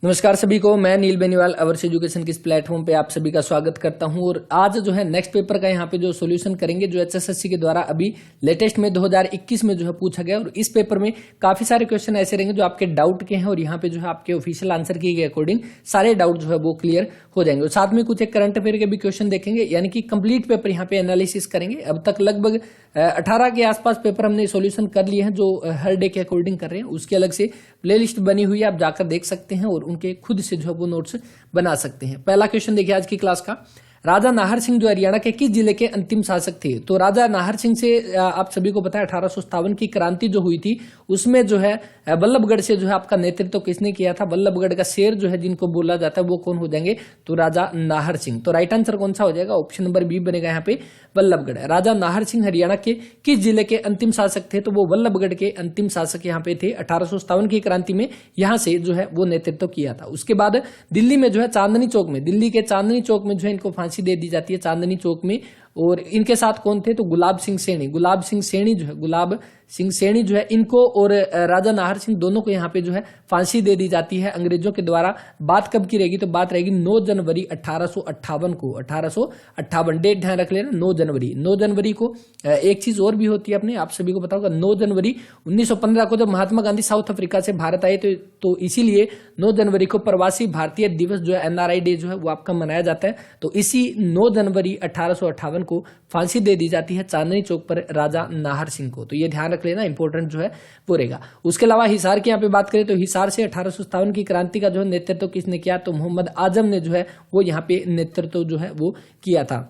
नमस्कार सभी को, मैं नील बेनीवाल अवर्स एजुकेशन के इस प्लेटफॉर्म पे आप सभी का स्वागत करता हूं। और आज जो है नेक्स्ट पेपर का यहाँ पे जो सॉल्यूशन करेंगे जो एचएसएससी के द्वारा अभी लेटेस्ट में 2021 में जो है पूछा गया। और इस पेपर में काफी सारे क्वेश्चन ऐसे रहेंगे जो आपके डाउट के हैं और यहाँ पे जो है आपके ऑफिशियल आंसर के अकॉर्डिंग सारे डाउट जो है वो क्लियर हो जाएंगे। और साथ में कुछ एक करंट अफेयर के भी क्वेश्चन देखेंगे, यानी कि कंप्लीट पेपर यहाँ पे एनालिसिस करेंगे। अब तक लगभग 18 के आसपास पेपर हमने सोल्यूशन कर लिए हैं जो हर डे के अकॉर्डिंग कर रहे हैं। उसकी अलग से प्लेलिस्ट बनी हुई है, आप जाकर देख सकते हैं और उनके खुद से जो है वो नोट्स बना सकते हैं। पहला क्वेश्चन देखिए आज की क्लास का, राजा नाहर सिंह जो हरियाणा के किस जिले के अंतिम शासक थे? तो राजा नाहर सिंह से आप सभी को पता है 1857 की क्रांति जो हुई थी उसमें जो है बल्लभगढ़ से जो है आपका नेतृत्व किसने किया था? बल्लभगढ़ का शेर जो है जिनको बोला जाता है वो कौन हो जाएंगे? तो राजा नाहर सिंह। तो राइट आंसर कौन सा हो जाएगा? ऑप्शन नंबर बी बनेगा यहाँ पे बल्लभगढ़। राजा नाहर सिंह हरियाणा के किस जिले के अंतिम शासक थे? तो वो बल्लभगढ़ के अंतिम शासक यहाँ पे थे। 1857 की क्रांति में यहाँ से जो है वो नेतृत्व किया था। उसके बाद दिल्ली में जो है चांदनी चौक में, दिल्ली के चांदनी चौक में जो है इनको फांसी दे दी जाती है चांदनी चौक में। और इनके साथ कौन थे? तो गुलाब सिंह सैनी। गुलाब सिंह सैनी जो है, गुलाब सिंह सैनी जो है इनको और राजा नाहर सिंह दोनों को यहाँ पे जो है फांसी दे दी जाती है अंग्रेजों के द्वारा। बात कब की रहेगी? तो बात रहेगी 9 जनवरी 1858 को। 1858 डेट ध्यान रख लेना, 9 जनवरी। 9 जनवरी को एक चीज और भी होती है अपने, आप सभी को पता होगा, 9 जनवरी 1915 को जब महात्मा गांधी साउथ अफ्रीका से भारत आए तो इसीलिए 9 जनवरी को प्रवासी भारतीय दिवस जो है एनआरआई डे जो है वो आपका मनाया जाता है। तो इसी 9 जनवरी 1858 को फांसी दे दी जाती है चांदनी चौक पर राजा नाहर सिंह को। तो ये ध्यान रख लेना, इंपॉर्टेंट जो है वो रहेगा। उसके अलावा हिसार की यहाँ पे बात करें तो हिसार से 1857 की क्रांति का जो है नेतृत्व किसने किया? तो मोहम्मद आजम ने जो है वो यहाँ पे नेतृत्व जो है वो किया था।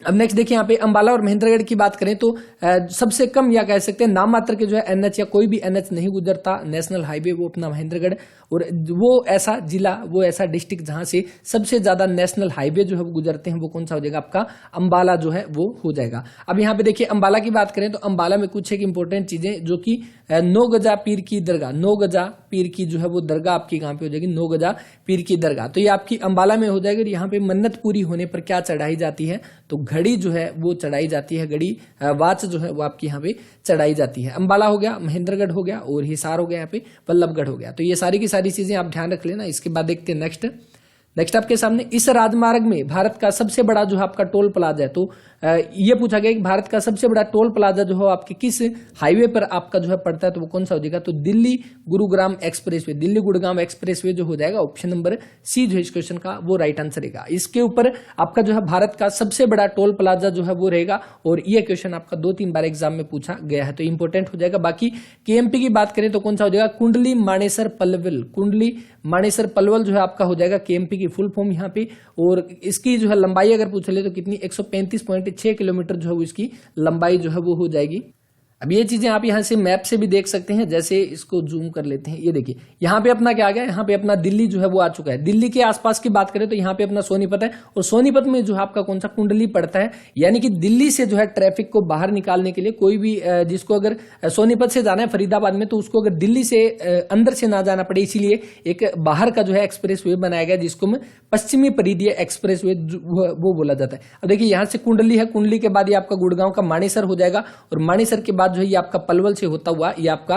अब नेक्स्ट देखिए यहाँ पे अंबाला और महेंद्रगढ़ की बात करें तो सबसे कम या कह सकते हैं नाम मात्र के जो है एनएच या कोई भी एनएच नहीं गुजरता नेशनल हाईवे वो अपना महेंद्रगढ़। और वो ऐसा जिला, वो ऐसा डिस्ट्रिक्ट जहां से सबसे ज्यादा नेशनल हाईवे जो है वो गुजरते हैं वो कौन सा हो जाएगा? आपका अंबाला जो है वो हो जाएगा। अब यहाँ पे देखिए अंबाला की बात करें तो अंबाला में कुछ एक इंपॉर्टेंट चीजें जो कि 9 गजा पीर की दरगाह, 9 गजा पीर की जो है वो दरगाह आपकी कहाँ पे हो जाएगी? 9 गजा पीर की दरगाह। तो ये आपकी अंबाला में हो जाएगी। और यहाँ पे मन्नत पूरी होने पर क्या चढ़ाई जाती है? तो घड़ी जो है वो चढ़ाई जाती है, घड़ी वाच जो है वो आपकी यहाँ पे चढ़ाई जाती है। अंबाला हो गया, महेंद्रगढ़ हो गया और हिसार हो गया, यहाँ पे बल्लभगढ़ हो गया। तो ये सारी की सारी चीजें आप ध्यान रख लेना। इसके बाद देखते हैं नेक्स्ट आपके सामने, इस राजमार्ग में भारत का सबसे बड़ा जो है आपका टोल प्लाजा है। तो ये पूछा गया कि भारत का सबसे बड़ा टोल प्लाजा जो है आपके किस हाईवे पर आपका जो है पड़ता है? तो वो कौन सा हो जाएगा? तो दिल्ली गुरुग्राम एक्सप्रेसवे। दिल्ली गुरुग्राम एक्सप्रेसवे जो हो जाएगा ऑप्शन नंबर सी जो है इस क्वेश्चन का वो राइट आंसर रहेगा। इसके ऊपर आपका जो है भारत का सबसे बड़ा टोल प्लाजा जो है वो रहेगा। और ये क्वेश्चन आपका 2-3 बार एग्जाम में पूछा गया है तो इंपॉर्टेंट हो जाएगा। बाकी केएमपी की बात करें तो कौन सा हो जाएगा? कुंडली मानेसर पलवल। कुंडली मानेसर पलवल जो है आपका हो जाएगा केएमपी की फुल फॉर्म यहाँ पे। और इसकी जो है लंबाई अगर पूछ ले तो कितनी? 135.6 किलोमीटर जो है वो इसकी लंबाई जो है वो हो जाएगी। अब ये चीजें आप यहाँ से मैप से भी देख सकते हैं, जैसे इसको जूम कर लेते हैं। ये देखिए यहाँ पे अपना क्या आ गया? यहाँ पे अपना दिल्ली जो है वो आ चुका है। दिल्ली के आसपास की बात करें तो यहाँ पे अपना सोनीपत है और सोनीपत में जो है आपका कौन सा? कुंडली पड़ता है। यानी कि दिल्ली से जो है ट्रैफिक को बाहर निकालने के लिए कोई भी जिसको अगर सोनीपत से जाना है फरीदाबाद में तो उसको अगर दिल्ली से अंदर से ना जाना पड़े, इसीलिए एक बाहर का जो है एक्सप्रेस वे बनाया गया जिसको में पश्चिमी परिधीय एक्सप्रेस वे वो बोला जाता है। अब देखिए यहाँ से कुंडली है, कुंडली के बाद ये आपका गुड़गांव का मानेसर हो जाएगा और मानेसर के बाद जो है ये आपका पलवल से होता हुआ ये आपका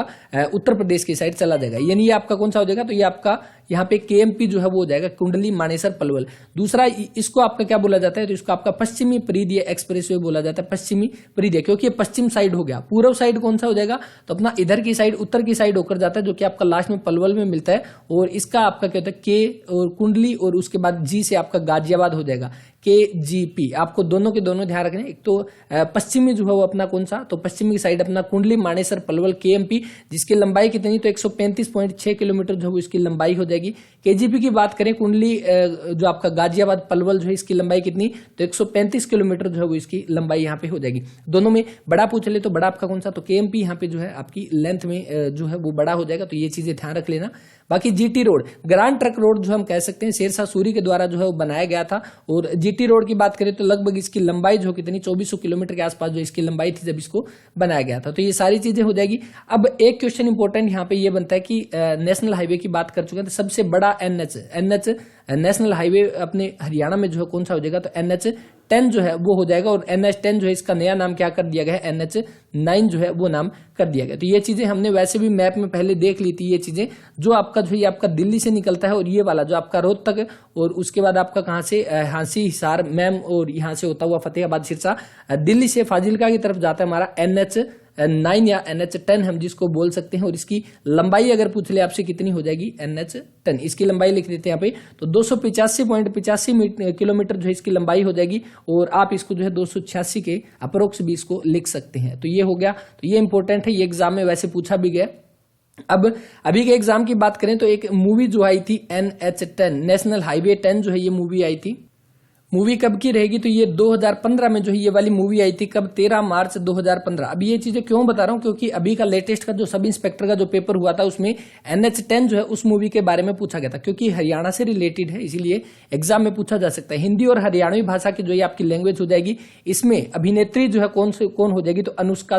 उत्तर प्रदेश की साइड चला जाएगा। यानी ये आपका कौन सा हो जाएगा? तो ये आपका यहाँ पे केएमपी जो है वो हो जाएगा कुंडली मानेसर पलवल। दूसरा इसको आपका क्या बोला जाता है? तो इसको आपका पश्चिमी परिधीय एक्सप्रेसवे बोला जाता है। पश्चिमी परिधीय क्योंकि ये पश्चिम साइड हो गया। पूर्व साइड कौन सा हो जाएगा? तो अपना इधर की साइड, उत्तर की साइड होकर जाता है जो कि आपका लास्ट में पलवल में मिलता है। और इसका आपका क्या होता है? के और कुंडली और उसके बाद जी से आपका गाजियाबाद हो जाएगा, KGP। आपको दोनों के दोनों ध्यान रखना। एक तो पश्चिमी जो है वो अपना कौन सा? तो पश्चिमी की साइड अपना कुंडली मानेसर पलवल KMP, जिसकी लंबाई कितनी? तो 135.6 किलोमीटर जो है इसकी लंबाई हो जाएगी। KGP की बात करें, कुंडली जो आपका गाजियाबाद पलवल जो है इसकी लंबाई कितनी? तो 135 किलोमीटर जो है वो इसकी लंबाई यहाँ पे हो जाएगी। दोनों में बड़ा पूछ ले तो बड़ा आपका कौन सा? तो KMP यहाँ पे जो है आपकी लेंथ में जो है वो बड़ा हो जाएगा। तो ये चीजें ध्यान रख लेना। बाकी GT road, grand truck road जो हम कह सकते हैं शेरशाह सूरी के द्वारा जो है वो बनाया गया था। और GT रोड की बात करें तो लगभग इसकी लंबाई जो कितनी? 2400 किलोमीटर के आसपास जो इसकी लंबाई थी जब इसको बनाया गया था। तो ये सारी चीजें हो जाएगी। अब एक क्वेश्चन इंपॉर्टेंट यहाँ पे ये बनता है कि नेशनल हाईवे की बात कर चुके हैं तो सबसे बड़ा NH नेशनल हाईवे अपने हरियाणा में जो है कौन सा हो जाएगा? तो NH NH10 जो है वो हो जाएगा, और NH10 जो है इसका नया नाम क्या कर दिया गया है, NH9 जो है वो नाम कर दिया गया। तो ये चीजें हमने वैसे भी मैप में पहले देख ली थी। ये चीजें जो आपका जो है ये आपका दिल्ली से निकलता है, और ये वाला जो आपका रोहतक, और उसके बाद आपका कहाँ से हांसी, हिसार, मैम, और यहाँ से होता हुआ फतेहाबाद, सिरसा, दिल्ली से फाजिलका की तरफ जाता है हमारा NH9 या NH10 हम जिसको बोल सकते हैं। और इसकी लंबाई अगर पूछ ले आपसे कितनी हो जाएगी, NH10, इसकी लंबाई लिख देते हैं यहाँ पे, तो 285.85 किलोमीटर जो है इसकी लंबाई हो जाएगी, और आप इसको जो है 286 के अप्रोक्स भी इसको लिख सकते हैं। तो ये हो गया, तो ये इंपॉर्टेंट है, ये एग्जाम में वैसे पूछा भी गया। अब अभी के एग्जाम की बात करें तो एक मूवी जो आई थी NH10, नेशनल हाईवे 10 जो है ये मूवी आई थी। मूवी कब की रहेगी, तो ये 2015 में जो है ये वाली मूवी आई थी। कब, 13 मार्च 2015। अब ये चीजें क्यों बता रहा हूं, क्योंकि अभी का लेटेस्ट का जो सब इंस्पेक्टर का जो पेपर हुआ था उसमें NH10 जो है उस मूवी के बारे में पूछा गया था, क्योंकि हरियाणा से रिलेटेड है, इसीलिए एग्जाम में पूछा जा सकता है। हिंदी और हरियाणवी भाषा की जो है आपकी लैंग्वेज हो जाएगी। इसमें अभिनेत्री जो है कौन हो जाएगी, तो अनुष्का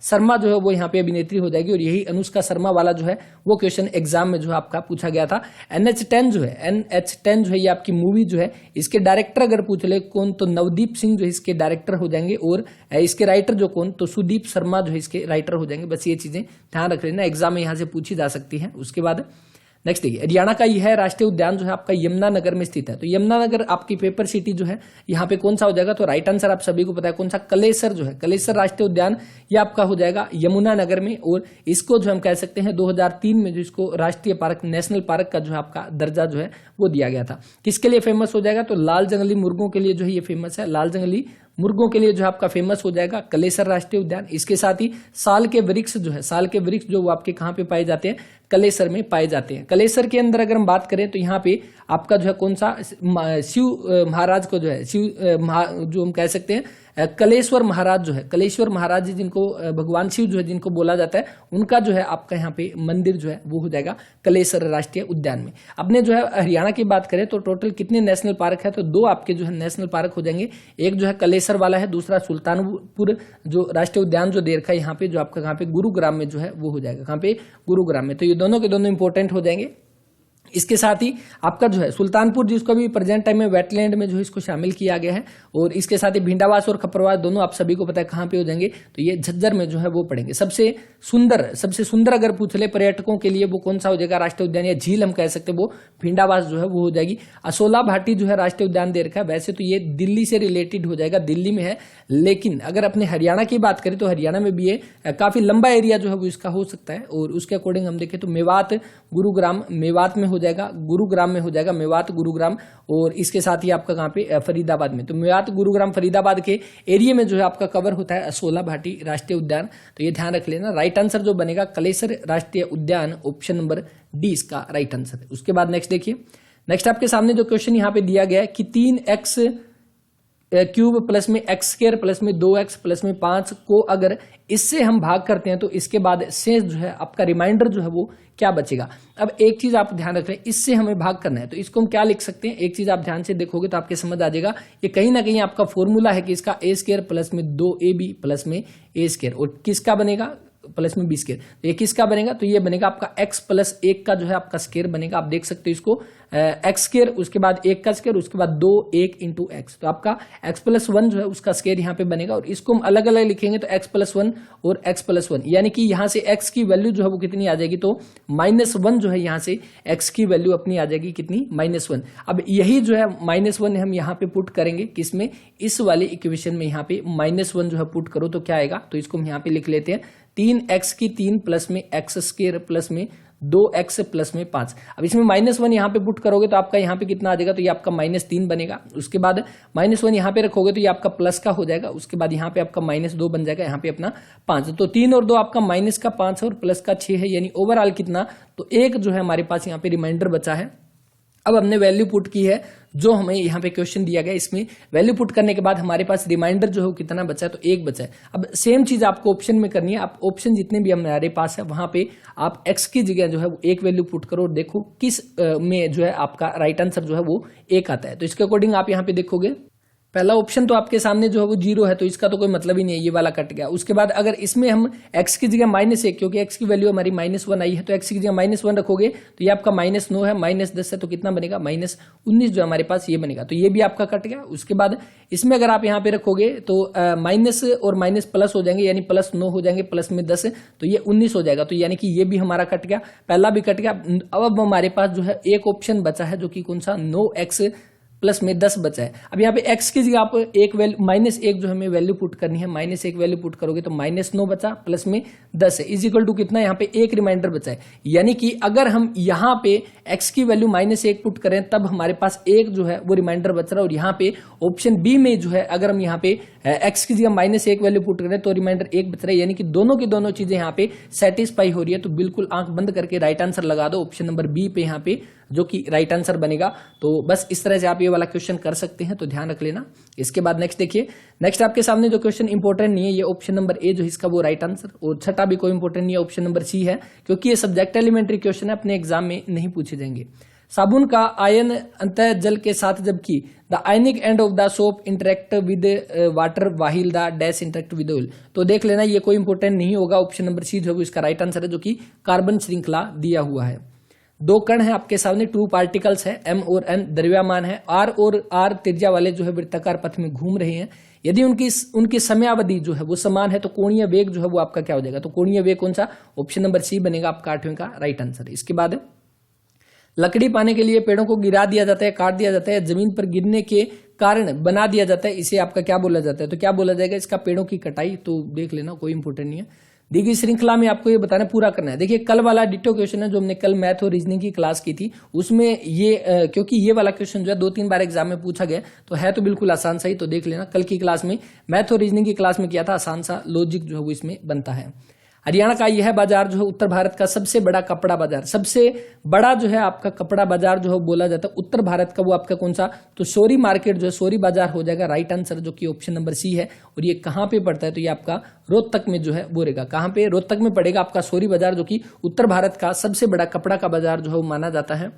शर्मा जो है वो यहाँ पे अभिनेत्री हो जाएगी, और यही अनुष्का शर्मा वाला जो है वो क्वेश्चन एग्जाम में जो है आपका पूछा गया था। NH10 जो है ये आपकी मूवी जो है, इसके डायरेक्टर अगर पूछ ले कौन, तो नवदीप सिंह जो है इसके डायरेक्टर हो जाएंगे, और इसके राइटर जो कौन, तो सुदीप शर्मा जो है इसके राइटर हो जाएंगे। बस ये चीजें ध्यान रख लेना, एग्जाम में यहां से पूछी जा सकती है। उसके बाद नेक्स्ट देखिए, हरियाणा का यह राष्ट्रीय उद्यान जो है आपका यमुनानगर में स्थित है। तो यमुनानगर आपकी पेपर सिटी जो है यहाँ पे कौन सा हो जाएगा, तो राइट आंसर आप सभी को पता है कौन सा, कलेसर जो है, कलेसर राष्ट्रीय उद्यान ये आपका हो जाएगा यमुनानगर में। और इसको जो हम कह सकते हैं 2003 में जो इसको राष्ट्रीय पार्क, नेशनल पार्क का जो है आपका दर्जा जो है वो दिया गया था। किसके लिए फेमस हो जाएगा, तो लाल जंगली मुर्गों के लिए जो है ये फेमस है, लाल जंगली मुर्गों के लिए जो आपका फेमस हो जाएगा कलेसर राष्ट्रीय उद्यान। इसके साथ ही साल के वृक्ष जो है, साल के वृक्ष जो वो आपके कहाँ पे पाए जाते हैं, कलेसर में पाए जाते हैं। कलेसर के अंदर अगर हम बात करें तो यहाँ पे आपका जो है कौन सा, शिव महाराज को जो है, जो हम कह सकते हैं कलेश्वर महाराज जो है, कलेश्वर महाराज जी जिनको भगवान शिव जो है जिनको बोला जाता है, उनका जो है आपका यहाँ पे मंदिर जो है वो हो जाएगा कलेश्वर राष्ट्रीय उद्यान में। अपने जो है हरियाणा की बात करें तो टोटल कितने नेशनल पार्क है, तो 2 आपके जो है नेशनल पार्क हो जाएंगे। एक जो है कलेसर वाला है, दूसरा सुल्तानपुर जो राष्ट्रीय उद्यान जो दे रखा है यहाँ पे, जो आपका कहाँ पे गुरुग्राम में जो है वो हो जाएगा, कहाँ पे, गुरुग्राम में। तो ये दोनों के दोनों इंपॉर्टेंट हो जाएंगे। इसके साथ ही आपका जो है सुल्तानपुर जिसको भी प्रेजेंट टाइम में वेटलैंड में जो है इसको शामिल किया गया है, और इसके साथ ही भिंडावास और खपरवास दोनों आप सभी को पता है कहाँ पे हो जाएंगे, तो ये झज्जर में जो है वो पड़ेंगे। सबसे सुंदर अगर पूछ ले पर्यटकों के लिए वो कौन सा हो जाएगा राष्ट्रीय उद्यान या झील हम कह सकते हैं, वो भिंडावास जो है वो हो जाएगी। असोला भाटी जो है राष्ट्रीय उद्यान दे रखा है, वैसे तो ये दिल्ली से रिलेटेड हो जाएगा, दिल्ली में है, लेकिन अगर अपने हरियाणा की बात करें तो हरियाणा में भी ये काफी लंबा एरिया जो है वो इसका हो सकता है। और उसके अकॉर्डिंग हम देखें तो मेवात गुरुग्राम, मेवात में हो जाएगा, गुरुग्राम में हो जाएगा, मेवात गुरुग्राम। और इसके साथ ही आपका कहाँ पे, फरीदाबाद में। तो मेवात गुरुग्राम फरीदाबाद के एरिया में जो है आपका कवर होता है असोला भाटी राष्ट्रीय उद्यान। तो ये ध्यान रख लेना। राइट आंसर जो बनेगा कलेसर राष्ट्रीय उद्यान, ऑप्शन नंबर डी इसका राइट आंसर है। उसके बाद नेक्स्ट देखिए, नेक्स्ट आपके सामने जो क्वेश्चन यहाँ पे दिया गया है कि 3x क्यूब प्लस में x स्क्वायर प्लस में 2x प्लस में 5 को अगर इससे हम भाग करते हैं तो इसके बाद शेष जो है आपका रिमाइंडर जो है वो क्या बचेगा। अब एक चीज आप ध्यान रख लें, इससे हमें भाग करना है तो इसको हम क्या लिख सकते हैं, एक चीज आप ध्यान से देखोगे तो आपके समझ आ जाएगा। ये कहीं ना कहीं आपका फॉर्मूला है कि इसका a स्क्वायर प्लस में 2ab प्लस में a स्क्वायर, और किसका बनेगा प्लस में b स्क्वायर। तो ये किसका बनेगा, तो ये बनेगा आपका x प्लस 1 का जो है आपका स्क्वायर बनेगा। आप देख सकते हो इसको x स्क्वायर, उसके बाद 1 का स्क्वायर, उसके बाद 2 1 इंटू एक्स, तो आपका x प्लस 1 जो है उसका स्क्वायर यहाँ पे बनेगा। और इसको हम अलग अलग लिखेंगे तो x प्लस 1 और x प्लस 1, यानी कि यहाँ से x की वैल्यू जो है वो कितनी आ जाएगी, तो -1 जो है यहाँ से x की वैल्यू अपनी आ जाएगी कितनी, -1। अब यही जो है -1 हम यहाँ पे पुट करेंगे किसमें, इस वाले इक्वेशन में यहाँ पे -1 जो है पुट करो तो क्या आएगा, तो इसको हम यहाँ पे लिख लेते हैं 3x की 3 प्लस में x स्क्वायर प्लस में 2x प्लस में 5। अब इसमें -1 यहाँ पे पुट करोगे तो आपका यहाँ पे कितना आ जाएगा, तो ये आपका -3 बनेगा। उसके बाद -1 यहाँ पे रखोगे तो ये आपका प्लस का हो जाएगा। उसके बाद यहाँ पे आपका -2 बन जाएगा, यहाँ पे अपना 5। तो 3 और 2 आपका माइनस का 5 और प्लस का 6 है, यानी ओवरऑल कितना, तो 1 जो है हमारे पास यहाँ पे रिमाइंडर बचा है। अब हमने वैल्यू पुट की है जो हमें यहाँ पे क्वेश्चन दिया गया, इसमें वैल्यू पुट करने के बाद हमारे पास रिमाइंडर जो है वो कितना बचा है, तो 1 बचा है। अब सेम चीज आपको ऑप्शन में करनी है। आप ऑप्शन जितने भी हमारे पास है वहां पे आप x की जगह जो है वो 1 वैल्यू पुट करो और देखो किस में जो है आपका राइट आंसर जो है वो 1 आता है। तो इसके अकॉर्डिंग आप यहाँ पे देखोगे, पहला ऑप्शन तो आपके सामने जो है वो 0 है, तो इसका तो कोई मतलब ही नहीं है, ये वाला कट गया। उसके बाद अगर इसमें हम x की जगह -1, क्योंकि x की वैल्यू हमारी -1 आई है, तो x की जगह -1 रखोगे तो ये आपका -9 है, -10 है, तो कितना बनेगा -19 जो हमारे पास ये बनेगा, तो ये भी आपका कट गया। उसके बाद इसमें अगर आप यहाँ पे रखोगे तो माइनस और माइनस प्लस हो जाएंगे, यानी +9 हो जाएंगे, प्लस में 10, तो ये 19 हो जाएगा, तो यानी कि ये भी हमारा कट गया, पहला भी कट गया। अब हमारे पास जो है एक ऑप्शन बचा है, जो कि कौन सा, 9x प्लस में 10 बचा है। अब यहाँ पे x की जगह आप एक वैल्यू -1 जो हमें वैल्यू पुट करनी है, -1 वैल्यू पुट करोगे तो -9 बचा, प्लस में 10 है, इज इक्वल टू कितना, यहाँ पे एक रिमाइंडर बचा है। यानी कि अगर हम यहाँ पे x की वैल्यू -1 पुट करें तब हमारे पास एक जो है वो रिमाइंडर बच रहा है, और यहाँ पे ऑप्शन बी में जो है अगर हम यहाँ पे x की जगह -1 वैल्यू पुट करें तो रिमाइंडर 1 बच रहा है, यानी कि दोनों की दोनों चीजें यहाँ पे सेटिस्फाई हो रही है। तो बिल्कुल आंख बंद करके राइट आंसर लगा दो ऑप्शन नंबर बी पे, यहाँ पे जो कि राइट आंसर बनेगा। तो बस इस तरह से आप ये वाला क्वेश्चन कर सकते हैं, तो ध्यान रख लेना। इसके बाद नेक्स्ट देखिए, नेक्स्ट आपके सामने जो क्वेश्चन इंपॉर्टेंट नहीं है, ये ऑप्शन नंबर ए जो इसका वो राइट आंसर, और छठा भी कोई इंपॉर्टेंट नहीं है, ऑप्शन नंबर सी है, क्योंकि ये सब्जेक्ट एलिमेंट्री क्वेश्चन है, अपने एग्जाम में नहीं पूछे जाएंगे। साबुन का आयन अंतः जल के साथ, जबकि the ionic end of the soap interact with water वाहिल the dash interact with oil. तो देख लेना, ये कोई इंपॉर्टेंट नहीं होगा, ऑप्शन नंबर सी जो है इसका राइट आंसर है, जो कि कार्बन श्रृंखला दिया हुआ है। दो कण है आपके सामने, 2 पार्टिकल्स है, m और n द्रव्यमान है, r और r त्रिज्या वाले जो है वृत्ताकार पथ में घूम रहे हैं। यदि उनकी समयावधि जो है वो समान है तो कोणीय वेग जो है वो आपका क्या हो जाएगा, तो कोणीय वेग कौन सा, ऑप्शन नंबर सी बनेगा आपका 8वें का राइट आंसर। इसके बाद लकड़ी पाने के लिए पेड़ों को गिरा दिया जाता है, काट दिया जाता है, जमीन पर गिरने के कारण बना दिया जाता है, इसे आपका क्या बोला जाता है, तो क्या बोला जाएगा इसका, पेड़ों की कटाई। तो देख लेना, कोई इंपोर्टेंट नहीं है। दी गई श्रृंखला में आपको ये बताना पूरा करना है। देखिए कल वाला डिटो क्वेश्चन है जो हमने कल मैथ और रीजनिंग की क्लास की थी, उसमें ये क्योंकि ये वाला क्वेश्चन जो है 2-3 बार एग्जाम में पूछा गया, तो है तो बिल्कुल आसान सा ही। तो देख लेना, कल की क्लास में मैथ और रीजनिंग की क्लास में किया था, आसान सा लॉजिक जो है वो इसमें बनता है। हरियाणा का यह बाजार जो है उत्तर भारत का सबसे बड़ा कपड़ा बाजार, सबसे बड़ा जो है आपका कपड़ा बाजार जो है बोला जाता है उत्तर भारत का, वो आपका कौन सा, तो सोरी मार्केट जो है, सोरी बाजार हो जाएगा राइट आंसर, जो कि ऑप्शन नंबर सी है। और ये कहां पे पड़ता है, तो ये आपका रोहतक में जो है वो रहेगा, कहां पे, रोहतक में पड़ेगा आपका सोरी बाजार, जो कि उत्तर भारत का सबसे बड़ा कपड़ा का बाजार जो है वो माना जाता है।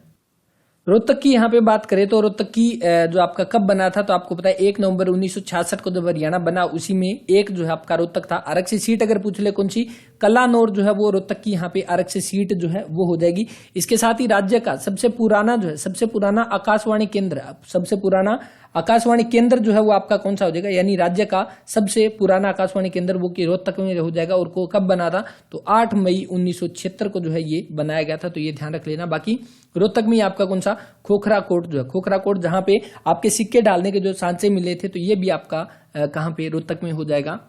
रोहतक की यहाँ पे बात करें तो रोहतक की जो आपका कब बना था, तो आपको पता है 1 नवंबर 1966 को जब हरियाणा बना, उसी में एक जो है आपका रोहतक था। आरक्षित सीट अगर पूछ ले कौन सी, कलानौर जो है वो रोहतक की यहाँ पे आरक्षित सीट जो है वो हो जाएगी। इसके साथ ही राज्य का सबसे पुराना जो है, सबसे पुराना आकाशवाणी केंद्र, सबसे पुराना आकाशवाणी केंद्र जो है वो आपका कौन सा हो जाएगा, यानी राज्य का सबसे पुराना आकाशवाणी केंद्र वो कि रोहतक में हो जाएगा। और को कब बना था, तो 8 मई 1976 को जो है ये बनाया गया था, तो ये ध्यान रख लेना। बाकी रोहतक में आपका कौन सा, खोखरा कोट जो है, खोखरा कोट जहां पे आपके सिक्के डालने के जो सांचे मिले थे, तो ये भी आपका कहां पे, रोहतक में हो जाएगा।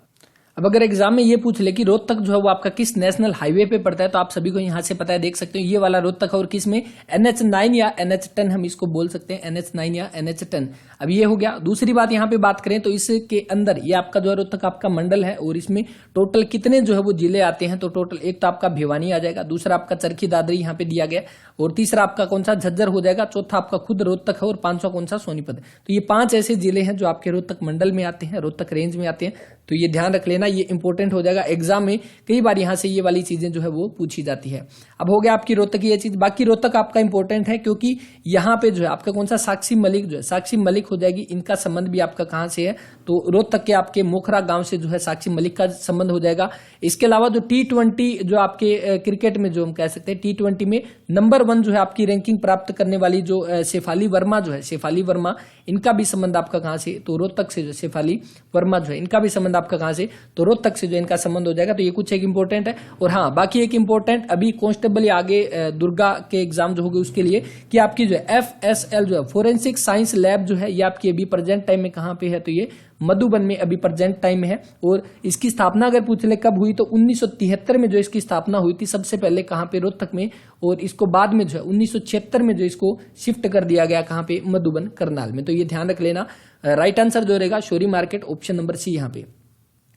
अब अगर एग्जाम में ये पूछ ले कि रोहतक जो है वो आपका किस नेशनल हाईवे पे पड़ता है, तो आप सभी को यहाँ से पता है, देख सकते हो ये वाला रोहतक है, और किस में, NH9 या NH10 हम इसको बोल सकते हैं, NH9 या NH10। अब ये हो गया। दूसरी बात यहाँ पे बात करें तो इसके अंदर ये आपका जो है रोहतक आपका मंडल है, और इसमें टोटल कितने जो है वो जिले आते हैं, तो टोटल एक तो आपका भिवानी आ जाएगा, दूसरा आपका चरखी दादरी यहाँ पे दिया गया, और तीसरा आपका कौन सा, झज्जर हो जाएगा, चौथा आपका खुद रोहतक है, और 5वां कौन सा, सोनीपत। तो ये 5 ऐसे जिले हैं जो आपके रोहतक मंडल में आते हैं, रोहतक रेंज में आते हैं, तो ये ध्यान रख लेना, ये इंपॉर्टेंट हो जाएगा एग्जाम में, कई बार यहाँ से ये वाली चीजें जो है वो पूछी जाती है। अब हो गया आपकी रोहतक की ये चीज। बाकी रोहतक आपका इंपॉर्टेंट है क्योंकि यहाँ पे जो है आपका कौन सा, साक्षी मलिक जो है, साक्षी मलिक हो जाएगी, इनका संबंध भी आपका कहाँ से है, तो रोहतक के आपके मोखरा गांव से जो है साक्षी मलिक का संबंध हो जाएगा। इसके अलावा जो T20 जो आपके क्रिकेट में जो हम कह सकते हैं T20 में नंबर 1 जो है आपकी रैंकिंग प्राप्त करने वाली जो शेफाली वर्मा जो है, शेफाली वर्मा, इनका भी संबंध आपका कहाँ से, तो रोहतक से, जो शेफाली वर्मा जो है इनका भी संबंध आपका कहाँ से, तो रोहतक से जो इनका संबंध हो जाएगा। तो ये कुछ एक इंपॉर्टेंट है। और हाँ, बाकी एक इंपॉर्टेंट अभी कांस्टेबल या आगे दुर्गा के एग्जाम जो होगी उसके लिए, कि आपकी जो है FSL जो है फोरेंसिक साइंस लैब जो है, ये आपकी अभी प्रेजेंट टाइम में कहाँ पे है, तो ये मधुबन में अभी प्रेजेंट टाइम में है। और इसकी स्थापना अगर पूछ ले कब हुई, तो 1973 में जो इसकी स्थापना हुई थी, सबसे पहले कहाँ पे, रोहतक में, और इसको बाद में जो है 1976 में जो इसको शिफ्ट कर दिया गया कहाँ पे, मधुबन करनाल में। तो ये ध्यान रख लेना। राइट आंसर जो रहेगा शोरी मार्केट, ऑप्शन नंबर सी यहाँ पे।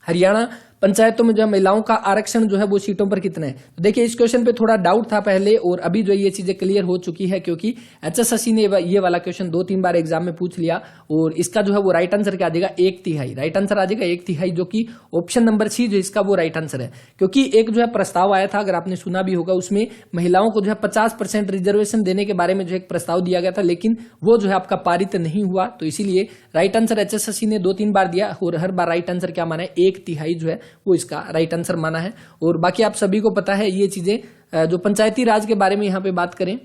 हरियाणा पंचायतों में जो है महिलाओं का आरक्षण जो है वो सीटों पर कितना है। तो देखिए इस क्वेश्चन पे थोड़ा डाउट था पहले, और अभी जो ये चीजें क्लियर हो चुकी है, क्योंकि HSSC ने ये वाला क्वेश्चन 2-3 बार एग्जाम में पूछ लिया। और इसका जो है वो राइट आंसर क्या आ जाएगा, 1/3 राइट आंसर आ जाएगा, 1/3, जो कि ऑप्शन नंबर सी जो इसका वो राइट आंसर है। क्योंकि एक जो है प्रस्ताव आया था, अगर आपने सुना भी होगा, उसमें महिलाओं को जो है 50% रिजर्वेशन देने के बारे में जो एक प्रस्ताव दिया गया था, लेकिन वो जो है आपका पारित नहीं हुआ। तो इसीलिए राइट आंसर HSSC ने 2-3 बार दिया, और हर बार राइट आंसर क्या माना है, 1/3 जो है वो इसका राइट आंसर माना है। और बाकी आप सभी को पता है ये चीजें। जो पंचायती राज के बारे में यहाँ पे बात करें,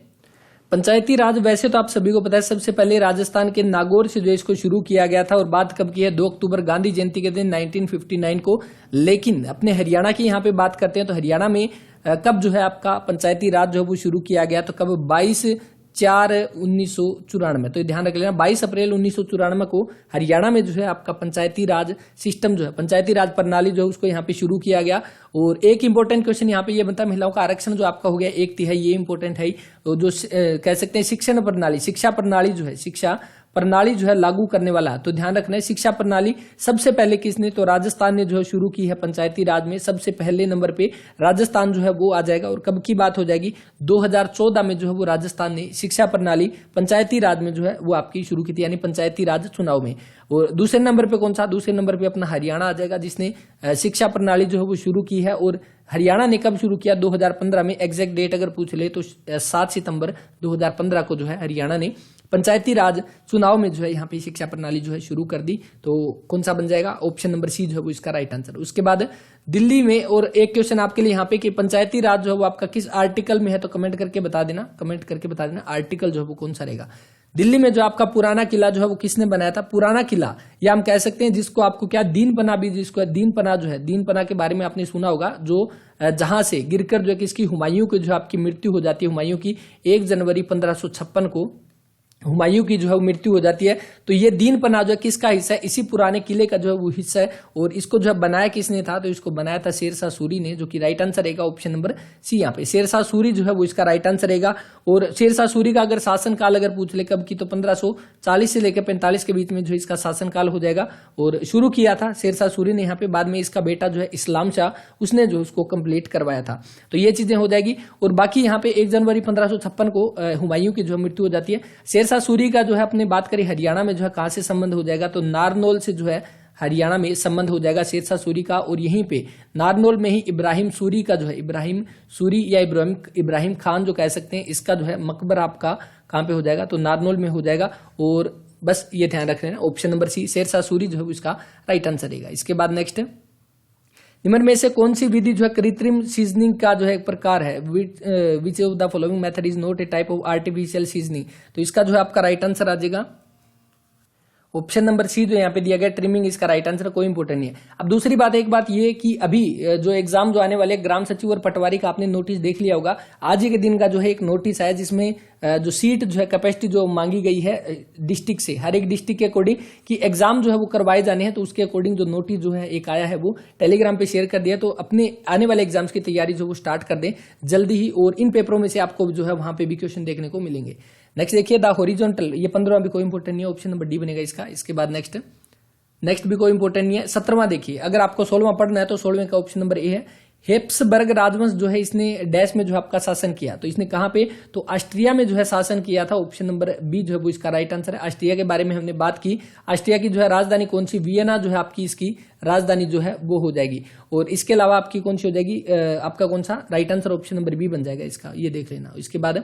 पंचायती राज वैसे तो आप सभी को पता है सबसे पहले राजस्थान के नागौर से जो इसको शुरू किया गया था, और बात कब की है, 2 अक्टूबर गांधी जयंती के दिन 1959 को। लेकिन अपने हरियाणा की यहाँ पे बात करते हैं, तो हरियाणा में कब जो है आपका पंचायती राज जो है वो शुरू किया गया, तो कब, 22/4/1994। तो ध्यान रख लेना, 22 अप्रैल 1994 को हरियाणा में जो है आपका पंचायती राज सिस्टम जो है, पंचायती राज प्रणाली जो है उसको यहाँ पे शुरू किया गया। और एक इंपॉर्टेंट क्वेश्चन यहाँ पे ये बनता है, महिलाओं का आरक्षण जो आपका हो गया 1/3, ये इंपॉर्टेंट है। तो जो कह सकते हैं शिक्षण प्रणाली, शिक्षा प्रणाली जो है, शिक्षा प्रणाली जो है लागू करने वाला, तो ध्यान रखना है शिक्षा प्रणाली सबसे पहले किसने, तो राजस्थान ने जो है शुरू की है पंचायती राज में। सबसे पहले नंबर पे राजस्थान जो है वो आ जाएगा। और कब की बात हो जाएगी, 2014 में जो है वो राजस्थान ने शिक्षा प्रणाली पंचायती राज में जो है वो आपकी शुरू की थी, यानी पंचायती राज चुनाव में। और दूसरे नंबर पे कौन सा, दूसरे नंबर पे अपना हरियाणा आ जाएगा, जिसने शिक्षा प्रणाली जो है वो शुरू की है। और हरियाणा ने कब शुरू किया, 2015 में। एग्जैक्ट डेट अगर पूछ ले तो 7 सितंबर 2015 को जो है हरियाणा ने पंचायती राज चुनाव में जो है यहाँ पे शिक्षा प्रणाली जो है शुरू कर दी। तो कौन सा बन जाएगा, ऑप्शन नंबर सी जो है वो इसका राइट आंसर। उसके बाद दिल्ली में, और एक क्वेश्चन आपके लिए यहाँ पे कि पंचायती राज जो है वो आपका किस आर्टिकल में है, तो कमेंट करके बता देना, कमेंट करके बता देना आर्टिकल जो है वो कौन सा रहेगा। दिल्ली में जो आपका पुराना किला जो है वो किसने बनाया था, पुराना किला, या हम कह सकते हैं जिसको आपको क्या, दीनपना भी, जिसको दीनपना जो है, दीनपना के बारे में आपने सुना होगा, जो जहां से गिरकर जो है किसकी, हुमायूं की जो आपकी मृत्यु हो जाती है, हुमायूं की 1 जनवरी 1556 को हुमायूं की जो है वो मृत्यु हो जाती है। तो ये दीनपना जो है किसका हिस्सा है, इसी पुराने किले का जो है वो हिस्सा है। और इसको जो है बनाया किसने था, तो इसको बनाया था शेरशाह सूरी ने, जो कि राइट आंसर रहेगा ऑप्शन नंबर सी। यहाँ पे शेरशाह सूरी जो है वो इसका राइट आंसर रहेगा। और शेरशाह सूरी का अगर शासनकाल अगर पूछ ले कब की, तो 1540 से लेकर 45 के बीच में जो इसका शासनकाल हो जाएगा। और शुरू किया था शेरशाह सूरी ने यहाँ पे, बाद में इसका बेटा जो है इस्लाम शाह, उसने जो उसको कंप्लीट करवाया था। तो ये चीजें हो जाएगी। और बाकी यहाँ पे 1 जनवरी 1556 को हुमायूं की जो मृत्यु हो जाती है। शेरशाह सूरी का जो है अपने बात करें हरियाणा में जो है कहां से संबंध हो जाएगा, तो नारनौल से जो है हरियाणा में संबंध हो जाएगा शेरशाह सूरी का। और यहीं पे नारनौल में ही इब्राहिम सूरी का जो है, इब्राहिम सूरी या इब्राहिम खान जो कह सकते हैं, इसका जो है मकबरा आपका कहां पे हो जाएगा, तो नारनौल में हो जाएगा। और बस ये ध्यान रख लेना, option number C Sher Shah Suri जो है इसका राइट आंसर रहेगा। इसके बाद नेक्स्ट, निम्न में से कौन सी विधि जो है कृत्रिम सीजनिंग का जो है एक प्रकार है, विच of the following method is not a type of artificial seasoning. तो इसका जो है आपका राइट आंसर आ जाएगा ऑप्शन नंबर सी जो यहाँ पे दिया गया, ट्रिमिंग, इसका राइट आंसर, कोई इंपोर्टेंट नहीं है। अब दूसरी बात, एक बात ये कि अभी जो एग्जाम जो आने वाले ग्राम सचिव और पटवारी का आपने नोटिस देख लिया होगा, आज ही के दिन का जो है एक नोटिस आया, जिसमें जो सीट जो है कैपेसिटी जो मांगी गई है डिस्ट्रिक्ट से, हर एक डिस्ट्रिक्ट के अकॉर्डिंग कि एग्जाम जो है वो करवाए जाने हैं, तो उसके अकॉर्डिंग जो नोटिस जो है एक आया है वो टेलीग्राम पे शेयर कर दिया। तो अपने आने वाले एग्जाम्स की तैयारी जो वो स्टार्ट कर दें जल्दी ही, और इन पेपरों में से आपको जो है वहां पे भी क्वेश्चन देखने को मिलेंगे। नेक्स्ट देखिए, द हॉरिजॉन्टल, ये 15वां भी कोई इंपोर्टेंट नहीं है, ऑप्शन नंबर डी बनेगा इसका। इसके बाद नेक्स्ट भी कोई इंपोर्टेंट नहीं है। 17वां देखिए, अगर आपको 16वां पढ़ना है तो 16वें का ऑप्शन नंबर ए है। हेप्सबर्ग राजवंश जो है इसने डैश में जो आपका शासन किया, तो इसने कहां पे, तो ऑस्ट्रिया में जो है शासन किया था। ऑप्शन नंबर बी जो है वो इसका राइट आंसर है। ऑस्ट्रिया के बारे में हमने बात की, ऑस्ट्रिया की जो है राजधानी कौन सी, वियना जो है आपकी इसकी राजधानी जो है वो हो जाएगी। और इसके अलावा आपकी कौन सी हो जाएगी, आपका कौन सा right answer, option number B बन जाएगा इसका, ये देख लेना। इसके बाद